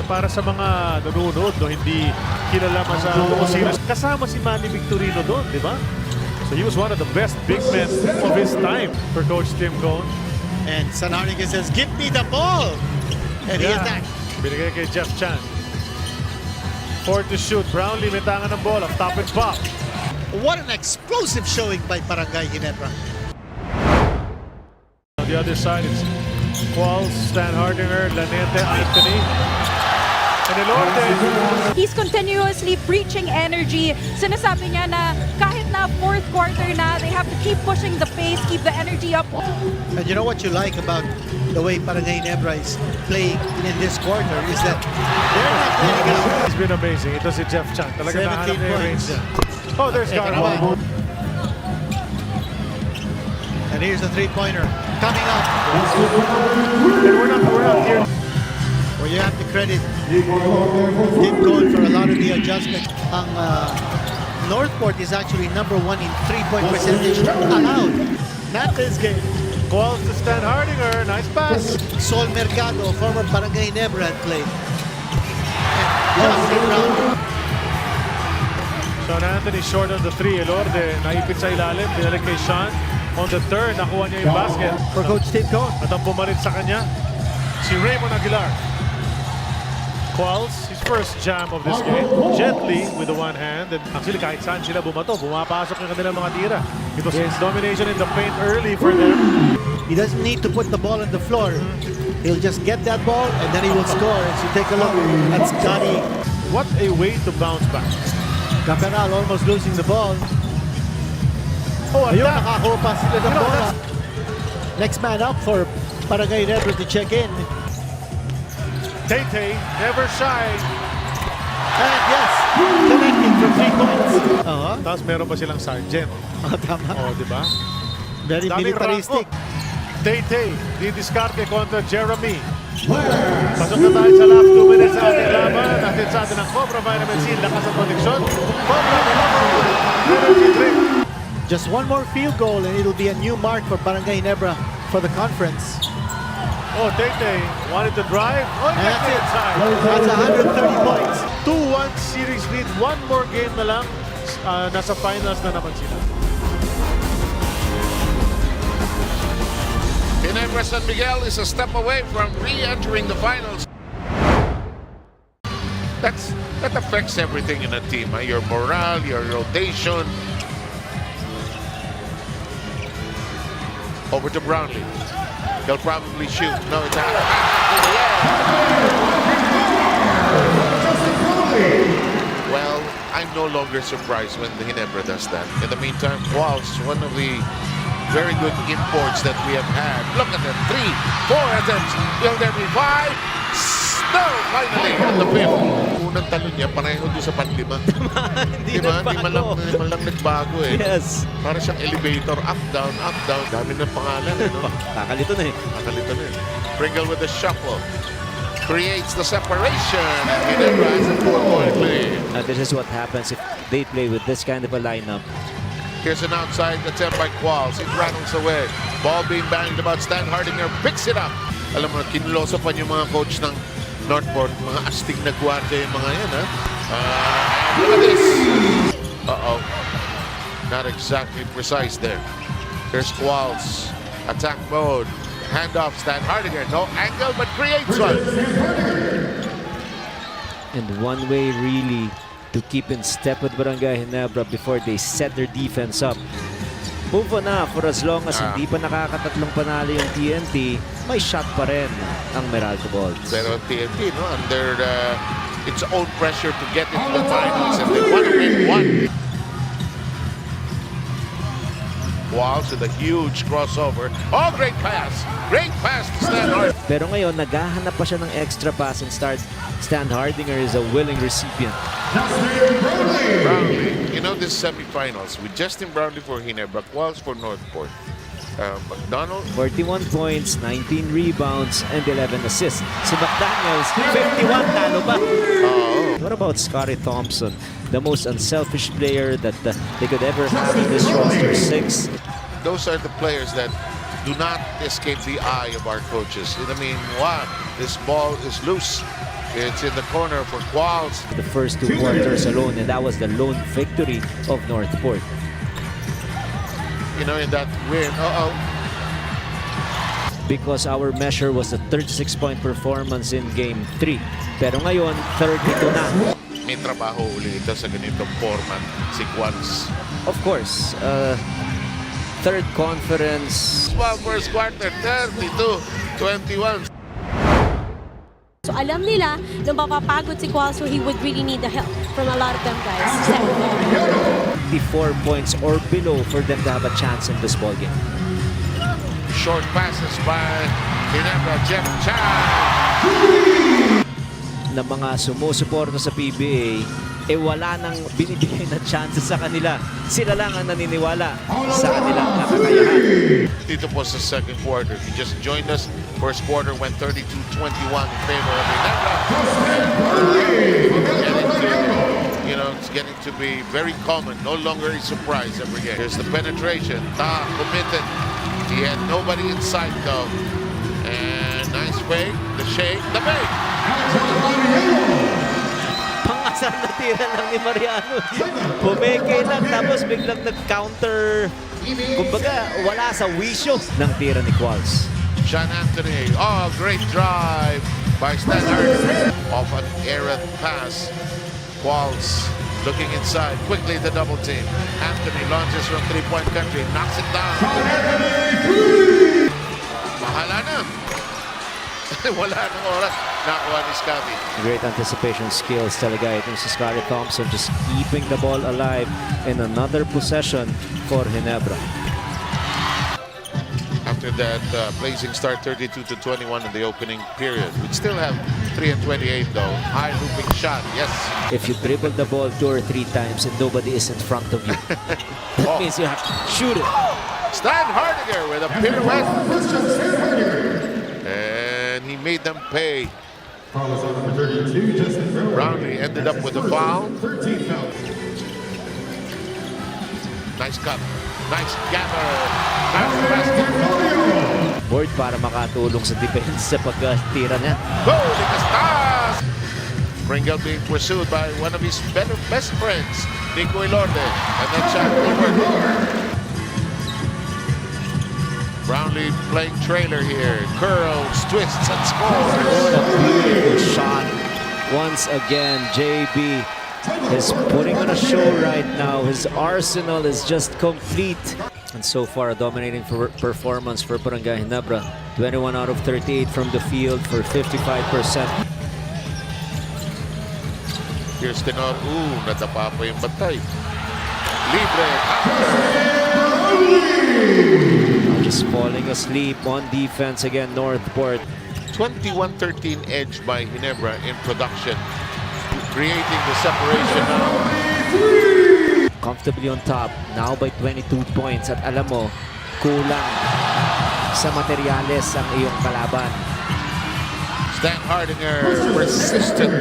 Para sa mga nanonood, hindi kilala masyado kung sino. Kasama si Manny Victorino doon, di ba? So he was one of the best big men of his time for Coach Tim Cone. And Sanarnigan says, "Give me the ball!" And he attacked. Binigay kay Jeff Chan. 4 to shoot. Brownlee may tangan ng bola. Top and pop. What an explosive showing by Barangay Ginebra. On the other side, it's Qualls, Stan Hardinger, Lanete, Anthony. And Elorte. He's continuously preaching energy. Sinasabi niya na kahit na fourth quarter na, they have to keep pushing the pace, keep the energy up. And you know what you like about the way Barangay Ginebra is playing in this quarter is that they're not letting out. It's been amazing. Ito si Jeff Chan. Talaga 17 nahanap niya yung range points. niya. Oh, there's Garbo. And here's the three-pointer coming up. And we're not here. Well, you have to credit Tim Cone for a lot of the adjustments. Ang NorthPort is actually #1 in three-point percentage allowed. Not this game. Qualls to Stan Hardinger. Nice pass. Sol Mercado, former Barangay Ginebra, had played. And Justin Brown. Sean Anthony short on the 3. Elorde, naipit sa ilalim. Pinalik kay Sean. On the turn, nakuha niya yung basket. For Coach Tim Cone. At ang pumalit sa kanya, si Raymond Aguilar. Qualls, his first jam of this game. Gently with the one hand. And actually, kahit saan sila bumato, bumapasok yung kanilang mga tira. It was domination in the paint early for them. He doesn't need to put the ball on the floor. He'll just get that ball and then he will score. As you take a look at Scotty. What a way to bounce back. Caperal almost losing the ball. Oh, Ayun, attack. nakakuha pa sila ng You know, bola. Next man up for Barangay Ginebra to check in. Tay never shy. And yes, connecting from 3 points. Tapos meron pa silang sergeant. Tama. Oh, di ba? Very Daming militaristic. Tay, didiskarte kontra Jeremy. Pasok na tayo sa last 2 minutes sa ating laban. Natin sa atin ang Cobra Vitamin C, lakas at proteksyon. Cobra Energy Drink. Just one more field goal and it'll be a new mark for Barangay Ginebra for the conference. Oh, Tay wanted to drive. Oh, And that's it. inside. That's 130 points. 2-1 series lead. One more game na lang. Nasa finals na naman sila. Ginebra San Miguel is a step away from re-entering the finals. That affects everything in a team. Your morale, your rotation. Over to Brownlee. He'll probably shoot. No, it's out. Well, I'm no longer surprised when the Ginebra does that. In the meantime, Qualls, one of the very good imports that we have had. Look at them. 3, 4 attempts. Will there be 5? No! Finally, on the fifth. Unang talon niya, pareho doon sa panlima. Hindi Diba? nagbago. Di man lang nagbago eh. Yes. Para siyang elevator, up, down, up, down. Dami ng pangalan eh, no? Kakalito na eh. Nakalito na eh. Pringle with the shuffle. Creates the separation. And Ginebra has a 4-point lead. This is what happens if they play with this kind of a lineup. Here's an outside attempt by Qualls. It rattles away. Ball being banged about. Stan Hardinger picks it up. Alam mo, kinuloso pa yung mga coach ng NorthPort. Mga astig na guardia yung mga yan, ha? And look at this. Uh-oh. Not exactly precise there. Here's Qualls. Attack mode. Handoff, Stan Hardinger. No angle, but creates one. And one way really to keep in step with Barangay Ginebra before they set their defense up. Move on na for as long as hindi pa nakakatatlong panalo yung TNT, may shot pa rin ang Meralco Bolts. Pero TNT, no, under its own pressure to get into the finals, and they want to win one. Walls with a huge crossover. Oh, great pass! Great pass to Stan Hardinger. Pero ngayon, naghahanap pa siya ng extra pass and start. Stan Hardinger is a willing recipient. Brownlee, you know this semifinals with Justin Brownlee for Ginebra, Qualls for NorthPort. McDonald, 41 points, 19 rebounds, and 11 assists. Si McDaniels, 51 talo pa. What about Scotty Thompson, the most unselfish player that they could ever have in this roster? 6. those are the players that do not escape the eye of our coaches. I mean, wow, this ball is loose. It's in the corner for Qualls. The first 2 quarters alone, and that was the lone victory of NorthPort. You know, in that win, because our measure was a 36-point performance in Game 3. Pero ngayon, 32 na. may trabaho uli ito sa ganitong format, sequence. Of course, third conference. Well, first quarter, 32-21. So alam nila na mapapagod si Qualls, so he would really need the help from a lot of them guys. 54 points or below for them to have a chance in this ballgame. Short passes by Ginebra, Jeff Chan. Na mga sumusuporta sa PBA, wala nang binibigay na chances sa kanila. Sila lang ang naniniwala sa kanilang nakakayahan. Dito po sa second quarter. If you just joined us, first quarter went 32-21 in favor of Ginebra. It's getting to be very common, no longer a surprise every game. Here's the penetration. Committed. He had nobody inside though. And nice fake, the shake, the bake. Pangasar na tira lang ni Mariano. Pumeke lang tapos biglang nag-counter. Kumbaga, wala sa wisyo ng tira ni Qualls. Sean Anthony, great drive by Stan Hardinger. Off an errant pass. Qualls looking inside, quickly the double team. Anthony launches from three-point country, knocks it down. Mahala na. Wala nang oras. Nakuha ni Scotty. Great anticipation skills talaga itong si Scotty Thompson, just keeping the ball alive in another possession for Ginebra. After that blazing start, 32-21 in the opening period. We'd still have 3 and 28 though. High looping shot, yes. If you dribble the ball 2 or 3 times and nobody is in front of you, that means you have to shoot it. Stan Hardinger with a pirouette. And he made them pay. Brownlee ended up with a foul. Nice cut. Nice gather. Nice basket. Board para makatulong sa defense sa pagtira niya. Holy Castas! Pringle being pursued by one of his best friends, Nico Ilorde. And then shot over. Brownlee playing trailer here. Curls, twists, and scores. What a beautiful shot. Once again, JB is putting on a show right now. His arsenal is just complete. And so far, a dominating performance for Barangay Ginebra. 21 out of 38 from the field for 55%. Here's Tenor. Nadapa pa yung bantay. Libre. Just falling asleep on defense again, NorthPort. 21-13 edge by Ginebra in production, creating the separation now. Comfortably on top, now by 22 points. At alam mo, kulang sa materyales ang iyong kalaban. Stan Hardinger persistent.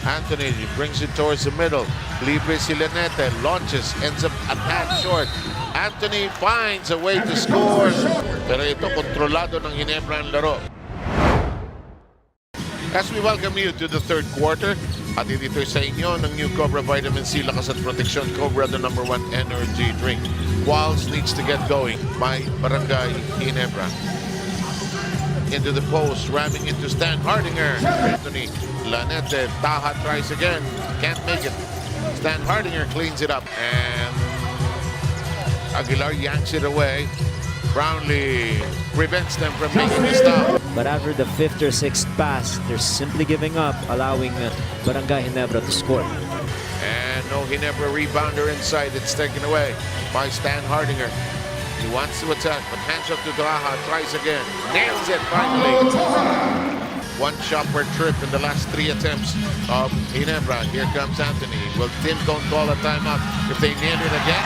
Anthony brings it towards the middle. Libre si Lanete, launches, ends up a tad short. Anthony finds a way to score. Pero ito, kontrolado ng Ginebra ang laro. As we welcome you to the third quarter, at dito sa inyo ng new Cobra Vitamin C Lakas at Protection Cobra, the #1 energy drink. Quals needs to get going by Barangay Ginebra. Into the post, ramming into Stan Hardinger. Anthony Lanete, Taha tries again, can't make it. Stan Hardinger cleans it up, and Aguilar yanks it away. Brownlee prevents them from making a stop. But after the 5th or 6th pass, they're simply giving up, allowing Barangay Ginebra to score. And no Ginebra rebounder inside. It's taken away by Stan Hardinger. He wants to attack, but hands up to Taha, tries again, nails it finally. One shot per trip in the last 3 attempts of Ginebra. Here comes Anthony. Will Tincone call a timeout if they nail it again?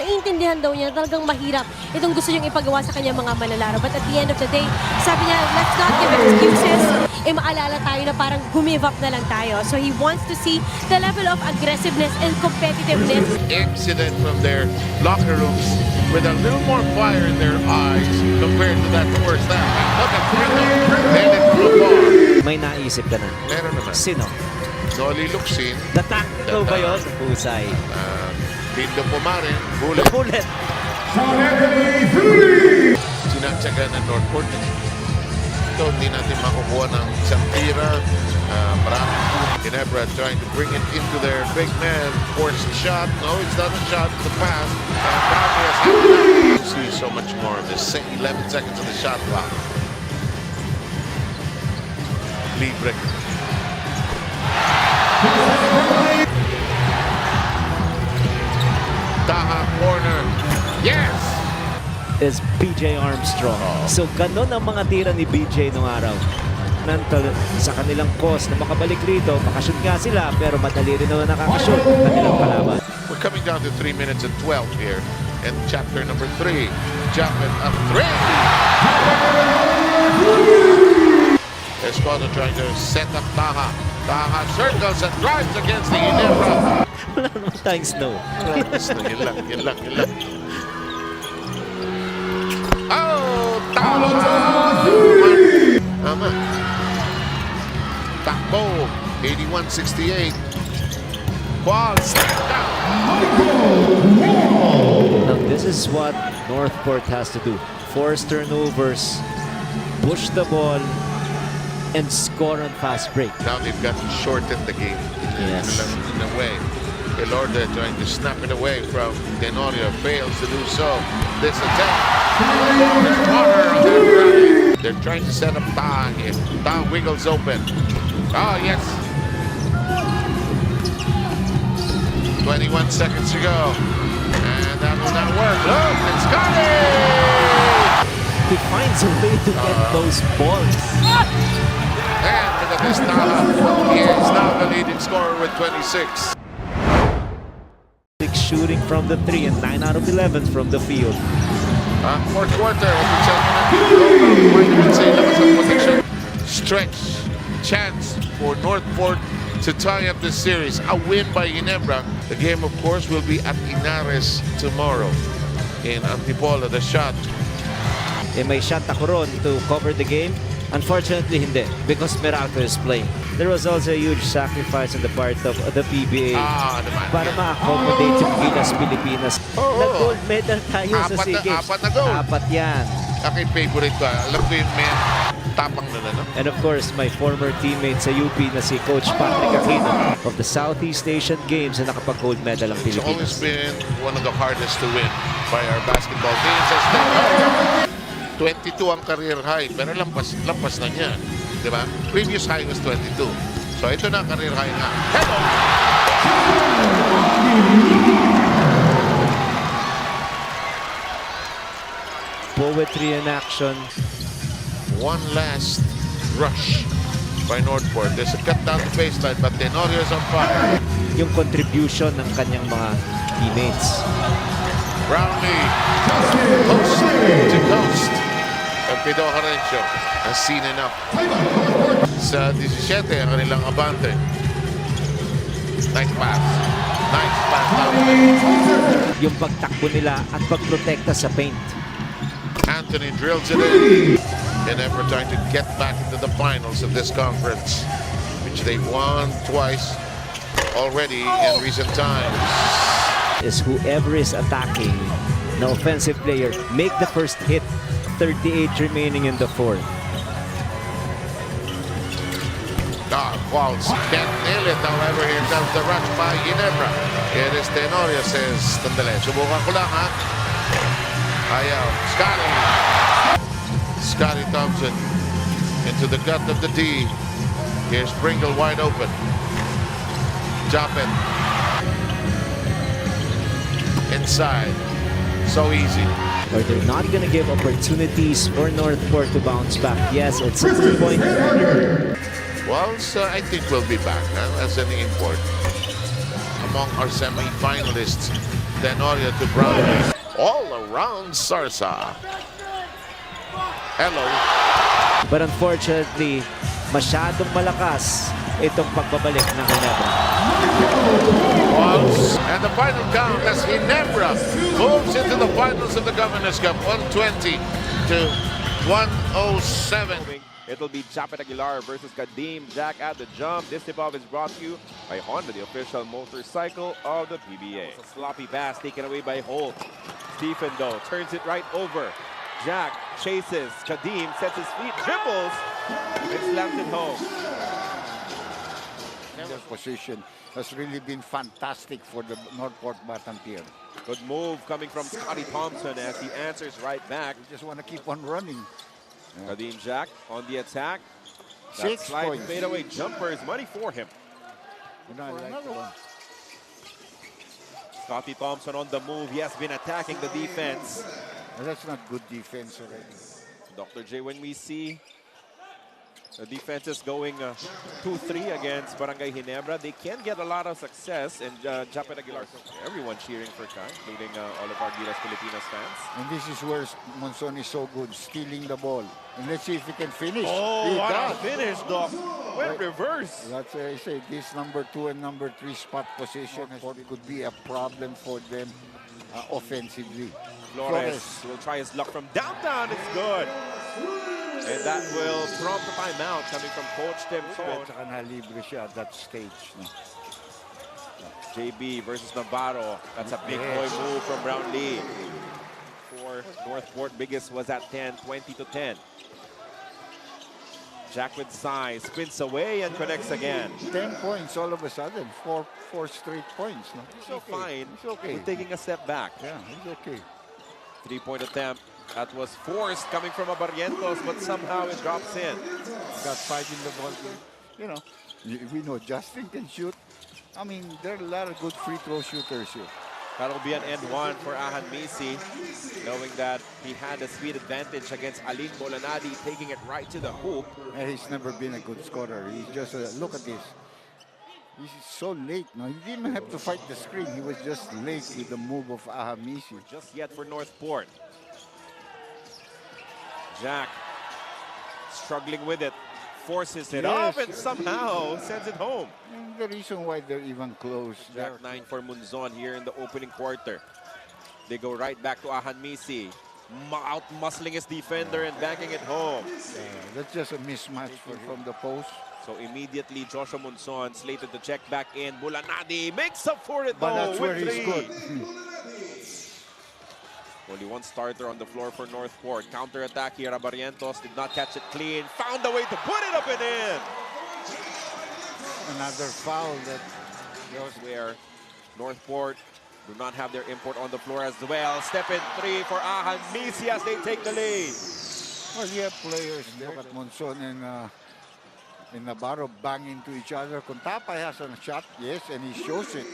Naiintindihan daw niya talagang mahirap itong gusto niyang ipagawa sa kanyang mga manlalaro. But at the end of the day, sabi niya, let's not give excuses. Maalala tayo na parang give up na lang tayo. So he wants to see the level of aggressiveness and competitiveness. Exited from their locker rooms with a little more fire in their eyes compared to that first half. Look at Brgy, headed for the ball. May naisip ka na. Meron naman. Sino? Noli Luxin. Datak! Ikaw ba yun? Husay. Lindo Pumarin. Bullet. Bullet! Sinatsaga ng NorthPort. Ito, hindi natin makukuha ng isang tira. Maraming Ginebra trying to bring it into their big man. Force a shot. No, it's not a shot. It's a pass. And Brgy has had enough. You see so much more. There's 11 seconds of the shot clock. Libre. Taha corner. Yes! Is BJ Armstrong. So ganun ang mga tira ni BJ nung araw. Sa kanilang cause na makabalik rito, makashoot nga sila pero madali rin naman nakakashoot kanilang kalaban. We're coming down to 3 minutes and 12 here in chapter number 3. Japet up 3. Escoto trying to set up Taha. Taha circles and drives against the Ginebra. Wala naman tayong snow. Yun lang. Oh, Taha! Tama. Takbo, 81-68. Ball snapped down. Now this is what NorthPort has to do. Force turnovers, push the ball, and score on fast break. Now they've got to shorten the game in a way. Elorda trying to snap it away from Tenorio, fails to do so. This attack, there's water on that rally. They're trying to set up Taha here. Taha wiggles open. Oh, yes. 21 seconds to go. And that will not work. Look, it's Scotty! He finds a way to get those balls. And look at this Taha. He is now the leading scorer with 26. Shooting from the 3 and 9 out of 11 from the field. Fourth quarter, stretch chance for NorthPort to tie up this series. A win by Ginebra. The game, of course, will be at Inares tomorrow in Antipolo. The shot. May shot ako ron to cover the game. Unfortunately, hindi, because Meralco is playing. There was also a huge sacrifice on the part of the PBA para ma-accommodate yung Gilas Pilipinas. Nag-gold medal tayo sa SEA Games. Apat na gold. Apat yan. Aking favorite ko. Alam ko yung men, tapang na no? And of course, my former teammate sa UP na si Coach Patrick Aquino of the Southeast Asian Games na nakapag-gold medal ang It's always Pilipinas. been one of the hardest to win by our basketball teams. 22 ang career high, pero lampas na niya. Diba? Previous high was 22. So ito na career high na. Hello! Poetry in action. one last rush by NorthPort. There's a cut down the baseline, but Tenorio is on fire. Yung contribution ng kanyang mga teammates. Brownlee, coast to coast. And Pido Harencio has seen enough. Sa 17 ang kanilang abante. Nice pass. Nice pass. Yung pagtakbo nila at pagprotekta sa paint. Anthony drills it in. Ginebra trying to get back into the finals of this conference, which they've won twice already in recent times. Is whoever is attacking the offensive player, make the first hit. 38 remaining in the fourth. Qualls can't nail it. However, here comes the rush by Ginebra. It is Tenorio, says Tandale. Subukan ko lang, ha? Ayaw. Scotty Thompson into the gut of the D. Here's Pringle wide open. Japet. Inside. So easy. Or they're not going to give opportunities for NorthPort to bounce back. Yes, it's a 3-point. Well, so I think we'll be back as an import. Among our semi-finalists, Tenorio to Brgy. All around Sarsa. Hello. But unfortunately, masyadong malakas itong pagbabalik ng Ginebra. And the final count as Ginebra moves into the finals of the Governors Cup, 120 to 107. It'll be Japet Aguilar versus Kadim Jack at the jump. This tip-off is brought to you by Honda, the official motorcycle of the PBA. A sloppy pass taken away by Holt. Stephen, though, turns it right over. Jack chases. Kadim sets his feet, dribbles, and slams it home. Their position has really been fantastic for the NorthPort Batang Pier. Good move coming from Scotty Thompson as he answers right back. We just want to keep on running. Kadim Jack on the attack. 6 slide points. fadeaway jumper is money for him. Scotty Thompson on the move. He has been attacking the defense. That's not good defense already. Dr. J, when we see the defense is going 2-3 against Barangay Ginebra, they can get a lot of success. And Japet Aguilar, everyone cheering for Kai, including all of our Gilas Filipinas fans. And this is where Monson is so good, stealing the ball. And let's see if he can finish. Oh, He what does. a finish, Doc. Went reverse. That's why I say this number 2 and number 3 spot position could be a problem for them offensively. Flores will try his luck from downtown. It's good. And that will prompt a timeout coming from Coach Tim Con. Saka nalibre siya at that stage. No? JB versus Navarro. That's a big boy move from Brownlee. For NorthPort, biggest was at 10, 20 to 10. Jack with size, spins away and connects again. 10 points all of a sudden. Four straight points. No? He's okay. Fine. He's okay. We're taking a step back. Yeah, he's okay. 3-point attempt. That was forced coming from Barrientos, but somehow it drops in. Got 5 in the ball. You know, we know Justin can shoot. I mean, there are a lot of good free throw shooters here. That'll be an end one for Ahan Misi, knowing that he had a speed advantage against Alin Bolanadi, taking it right to the hoop. And he's never been a good scorer. He's just, look at this. He's so late. No, he didn't even have to fight the screen. He was just late with the move of Ahamisi. Just yet for NorthPort. Jack struggling with it, forces it off and somehow sends it home. And the reason why they're even close. Jack 9 for Munzon here in the opening quarter. They go right back to Ahan Misi, out muscling his defender and banking it home. That's just a mismatch from the post. So immediately Joshua Munzon slated to check back in. Bulanadi makes up for it but though. That's where he's good. Only one starter on the floor for NorthPort. Counter-attack here. Barrientos did not catch it clean. Found a way to put it up and in. Another foul that goes where NorthPort do not have their import on the floor as well. Step in 3 for Ahan Misi as they take the lead. Well, you have players. Look at Monson and Navarro bang into each other. Contapay has a shot, yes, and he shows it.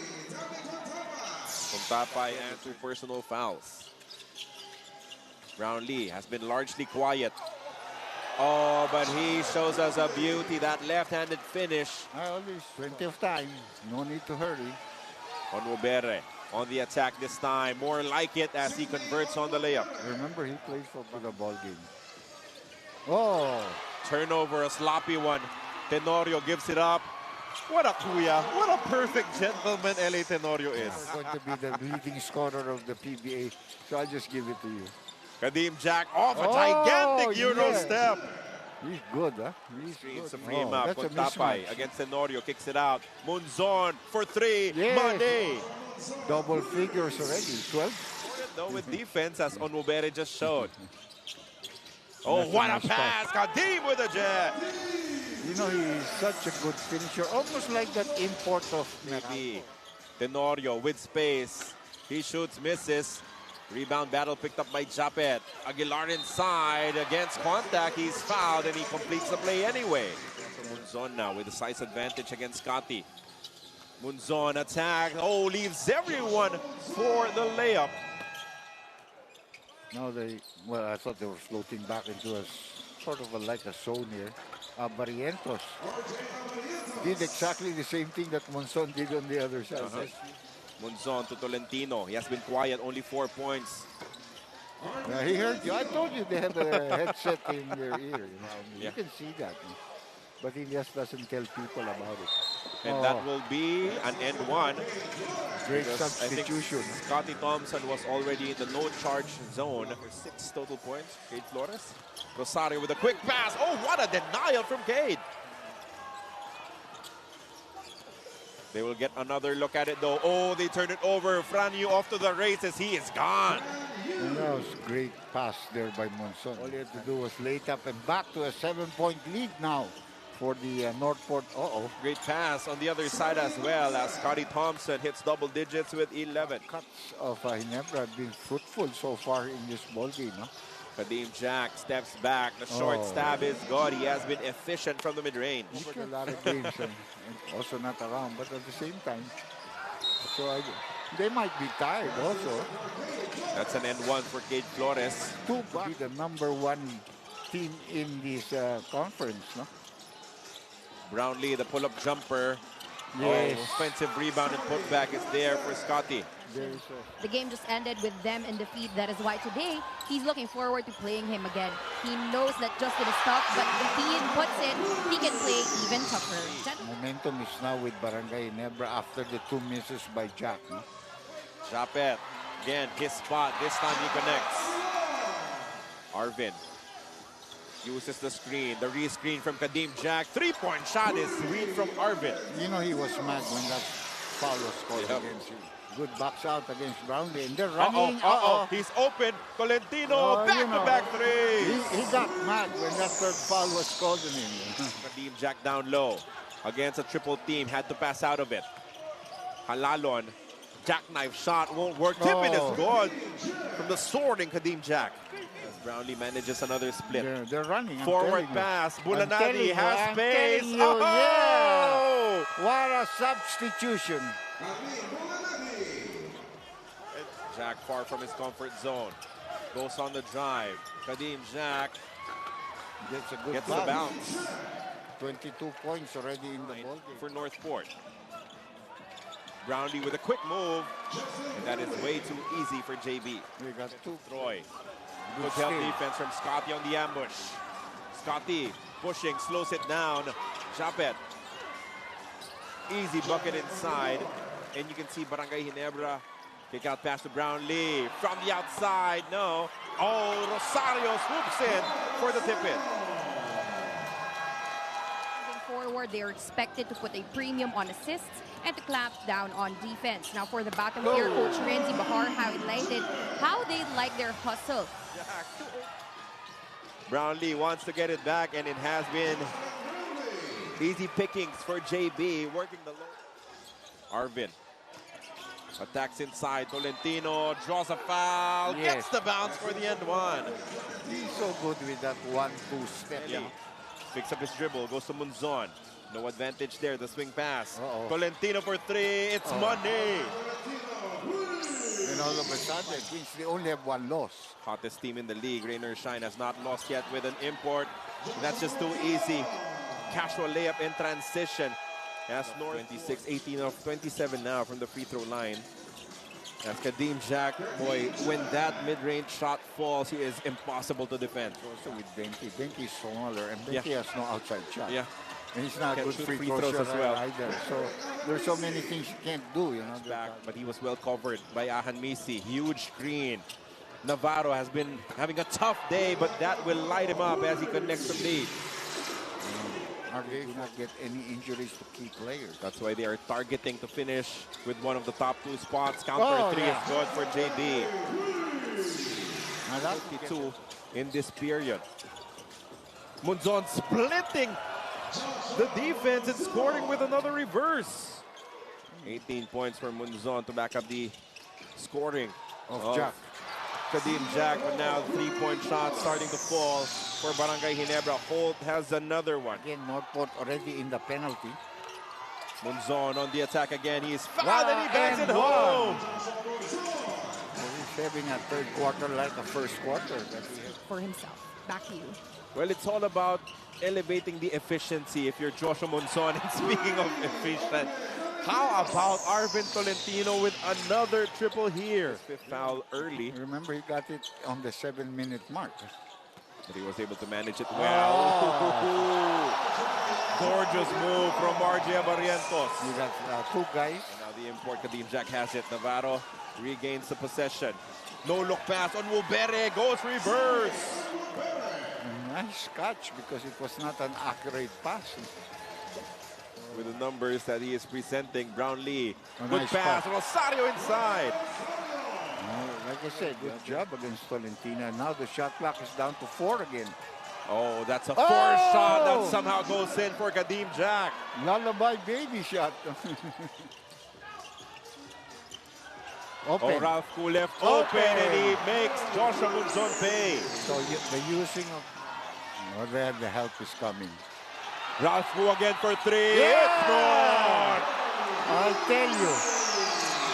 Contapay and 2 personal fouls. Brownlee has been largely quiet. Oh, but he shows us a beauty, that left-handed finish. Always plenty of time. No need to hurry. Onwubere on the attack this time. More like it as he converts on the layup. Remember, he plays for the ball game. Oh, Turnover, a sloppy one. Tenorio gives it up. What a kuya. What a perfect gentleman LA Tenorio is. you're going to be the leading scorer of the PBA, so I'll just give it to you. Kadeem Jack off a gigantic Euro yeah. step. He's good, huh? He's Screens good. to free him up. That's a Contapay mismatch. against Tenorio, kicks it out. Munzon for three. Yes. Money. Double figures already. 12. Though with defense, as Onwubere just showed. Oh, That's a what a nice pass. Kadeem with a jet. You know, he's such a good finisher. Almost like that import of Maybe. Tenorio with space. He shoots, misses. Rebound battle picked up by Japet. Aguilar inside against contact. He's fouled and he completes the play anyway. Munzon now with a size advantage against Scotty. Munzon attack. Oh, leaves everyone for the layup. Now well, I thought they were floating back into a sort of like a zone here. Barrientos did exactly the same thing that Monzon did on the other side. Munzon to Tolentino. He has been quiet, only 4 points. He heard you. I told you they have a headset in their ear. You Yeah. can see that. But he just doesn't tell people about it. And that will be an end one. Great Because I think substitution. Scotty Thompson was already in the no-charge zone for 6 total points. Cade Flores. Rosario with a quick pass. Oh, what a denial from Cade. They will get another look at it though. Oh, they turn it over. Franyu off to the races. He is gone. And that was a great pass there by Monzon. All he had to do was lay it up and back to a 7-point lead now for the NorthPort. Great pass on the other side as well as Scotty Thompson hits double digits with 11. Cuts of Ginebra have been fruitful so far in this ball game. Huh? Kadeem Jack steps back. The short stab is good. He has been efficient from the mid-range. He played a lot of games and also not around, but at the same time, so they might be tired also. That's an end one for Cade Flores. To be the #1 team in this conference, no? Brownlee, the pull-up jumper. Yes. Oh, offensive rebound and putback is there for Scotty. The game just ended with them in defeat. That is why today he's looking forward to playing him again. He knows that Justin is tough, but if he puts it, he can play even tougher. Momentum is now with Barangay Ginebra after the 2 misses by Jack. No? Japet, again, his spot. This time he connects. Arvin uses the screen. The re-screen from Kadeem Jack. 3-point shot is sweet from Arvin. You know he was mad when that foul was called against him. Good box out against Brownlee. And they're running. He's open. Tolentino, back-to-back threes. He got mad when that third foul was called on him. Kadeem Jack down low. Against a triple team. Had to pass out of it. Halalon. Jackknife shot won't work. Tippin is good. From the soaring Kadeem Jack. As Brownlee manages another split. They're running. Forward pass. Bulanadi has I'm space. telling you, yeah. What a substitution. Jack far from his comfort zone. Goes on the drive. Kadeem Jack Gets a good gets the bounce. 22 points already in the ball game. For NorthPort. Brownlee with a quick move. And that is way too easy for JB. We got 2. Troy. Good help defense from Scotty on the ambush. Scotty pushing, slows it down. Japet. Easy bucket inside. And you can see Barangay Ginebra kick out pass to Brownlee. From the outside, no. Oh, Rosario swoops in for the tip-in. Moving forward, they are expected to put a premium on assists and to clamp down on defense. Now for the Batang Pier, Coach Renzi Bahar highlighted how they like their hustle. Brownlee wants to get it back, and it has been easy pickings for JB, working the low. Arvin attacks inside. Tolentino draws a foul, gets the bounce for the end one. He's so good with that 1-2 step. Yeah. Picks up his dribble, goes to Munzon. No advantage there, the swing pass. Tolentino for 3, it's money. You know, all of a sudden, Queens, they only have one loss. Hottest team in the league. Rain or shine has not lost yet with an import. That's just too easy. Casual layup in transition. As North 26, 18 of 27 now from the free throw line. As Kadeem Jack, boy, when that mid-range shot falls, he is impossible to defend. Also with Benke. Benke is smaller, and Benke has no outside shot. Yeah. And he's not a Can't good shoot free free throw throws as shooter well. either. So there's so many things you can't do, you know. Back, but he was well covered by Ahan Misi. Huge screen. Navarro has been having a tough day, but that will light him up as he connects from deep. They not get any injuries to key players. That's why they are targeting to finish with one of the top 2 spots. Counter three is good for JB. 52 in this period. Munzon splitting the defense and scoring with another reverse. 18 points for Munzon to back up the scoring of Jack. Kadeem Jack, but now 3-point shots starting to fall for Barangay Ginebra. Holt has another one. Again, NorthPort already in the penalty. Munzon on the attack again. He is fouled and he bangs it home. He's having a third quarter like a first quarter. For himself. Back to you. Well, it's all about elevating the efficiency if you're Joshua Munzon. And speaking of efficient, how about Arvin Tolentino with another triple here? Fifth foul early. Remember, he got it on the 7-minute mark. But he was able to manage it well. Gorgeous move from Brgy Barrientos. You got 2 guys. And now the import, Kadeem Jack has it. Navarro regains the possession. No look pass on Wubere. Goes reverse. Nice catch because it was not an accurate pass. With the numbers that he is presenting, Brownlee. A Good nice pass. Rosario inside. Like I said, good job against Tolentino. Now the shot clock is down to 4 again. Oh, that's a forced shot that somehow goes in for Kadeem Jack. Lullaby baby shot. Open. Oh, Ralph Koo left open and he makes Joshua Munzon pay. So the using of... Oh, there the help is coming. Ralph Koo again for 3. Yeah! It's good. I'll tell you.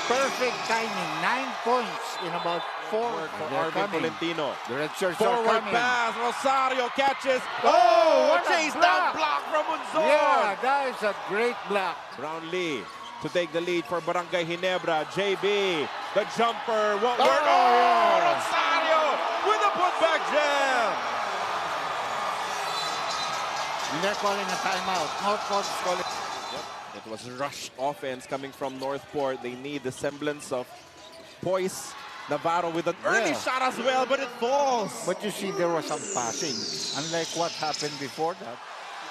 Perfect timing. 9 points in about 4 for Arvin Tolentino. The red shirts Forward are coming. pass. Rosario catches. What a chase block. down block from Munzon. Yeah, that is a great block. Brownlee to take the lead for Barangay Ginebra. JB, the jumper. What Rosario with a putback jam. And they're calling a timeout. NorthPort is calling. It was rushed offense coming from NorthPort. They need the semblance of poise. Navarro with an early shot as well, but it falls. But you see, there was some passing. Unlike what happened before that.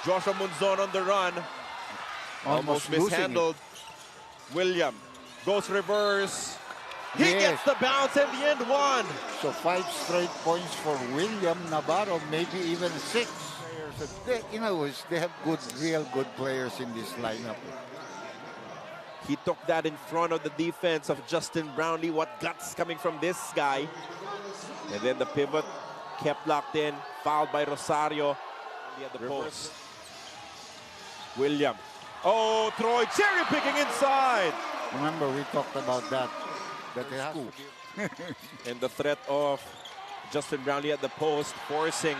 Joshua Munzon on the run. Almost mishandled. William goes reverse. He gets the bounce and the end one. So 5 straight points for William. Navarro, maybe even 6. In other words, they have real good players in this lineup. He took that in front of the defense of Justin Brownlee. What guts coming from this guy. And then the pivot kept locked in. Fouled by Rosario. At the post. William. Oh, Troy cherry picking inside. Remember, we talked about that. That it has to and the threat of Justin Brownlee at the post, forcing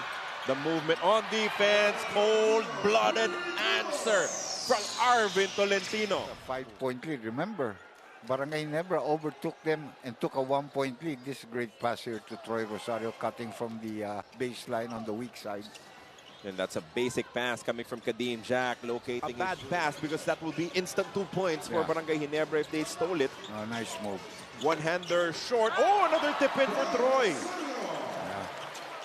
the movement on defense. Cold-blooded answer from Arvin Tolentino. A 5-point lead. Remember, Barangay Ginebra overtook them and took a 1-point lead. This great pass here to Troy Rosario, cutting from the baseline on the weak side. And that's a basic pass coming from Kadeem Jack, locating a bad pass because that will be instant 2 points for Barangay Ginebra if they stole it. Nice move. One-hander short. Oh, another tip in for Troy.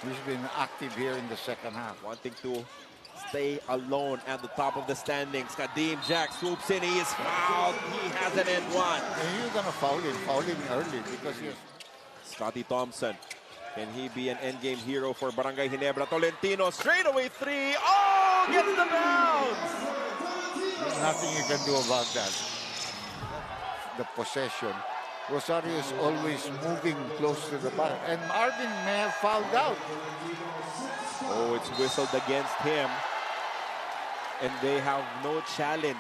He's been active here in the second half. Wanting to stay alone at the top of the standings. Kadeem Jack swoops in. He is fouled. He has an end one. And you're going to foul him early because he's... Scotty Thompson. Can he be an endgame hero for Barangay Ginebra? Tolentino, straightaway 3. Oh, gets the bounce. There's nothing you can do about that. The possession. Rosario is always moving close to the ball. And Arvin may have fouled out. Oh, it's whistled against him. And they have no challenge.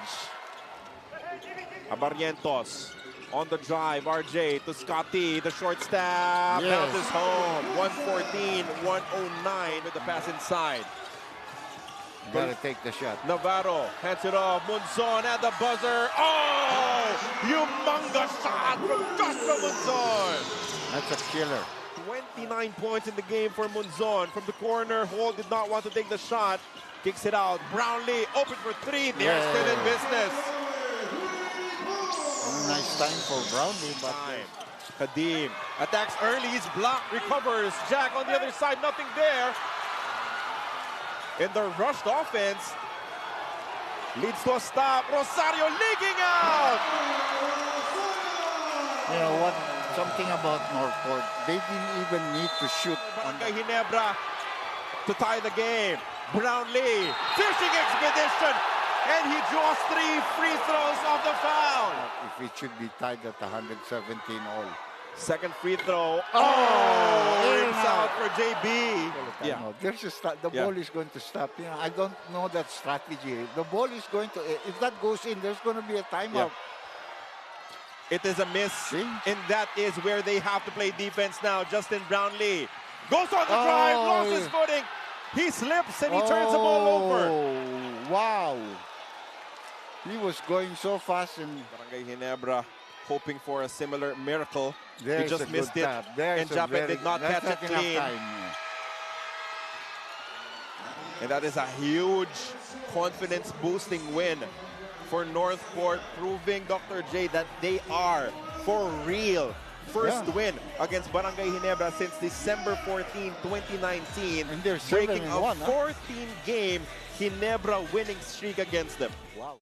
Barrientos On the drive, RJ to Scotty, the short stab, Yes. bounces home. 114, 109 with the pass inside. Gotta take the shot. Navarro hands it off. Monzon at the buzzer. Oh! Humongous shot from Joshua Monzon. That's a killer. 29 points in the game for Monzon. From the corner, Hall did not want to take the shot. Kicks it out. Brownlee open for three. They're still in business. Nice time for Brownlee, but Kadim attacks early. He's blocked. Recovers. Jack on the other side. Nothing there. In the rushed offense, leads to a stop. Rosario leaking out. you know what? Something about NorthPort, they didn't even need to shoot. Barangay Ginebra to tie the game. Brownlee, fishing expedition, and he draws 3 free throws off the foul. If it should be tied at 117 all. Second free throw. Rims out for JB. Yeah. No, there's the ball is going to stop. You know, I don't know that strategy. The ball is going to, if that goes in, there's going to be a timeout. It is a miss, and that is where they have to play defense now. Justin Brownlee goes on the drive, lost his footing. He slips and he turns the ball over. Wow. He was going so fast. And Barangay Ginebra hoping for a similar miracle. He just missed it, and There's Japet did not catch it clean. And that is a huge confidence-boosting win for NorthPort, proving Dr. J that they are for real. First win against Barangay Ginebra since December 14, 2019. And they're breaking a 7-1, 14-game Ginebra winning streak against them. Wow.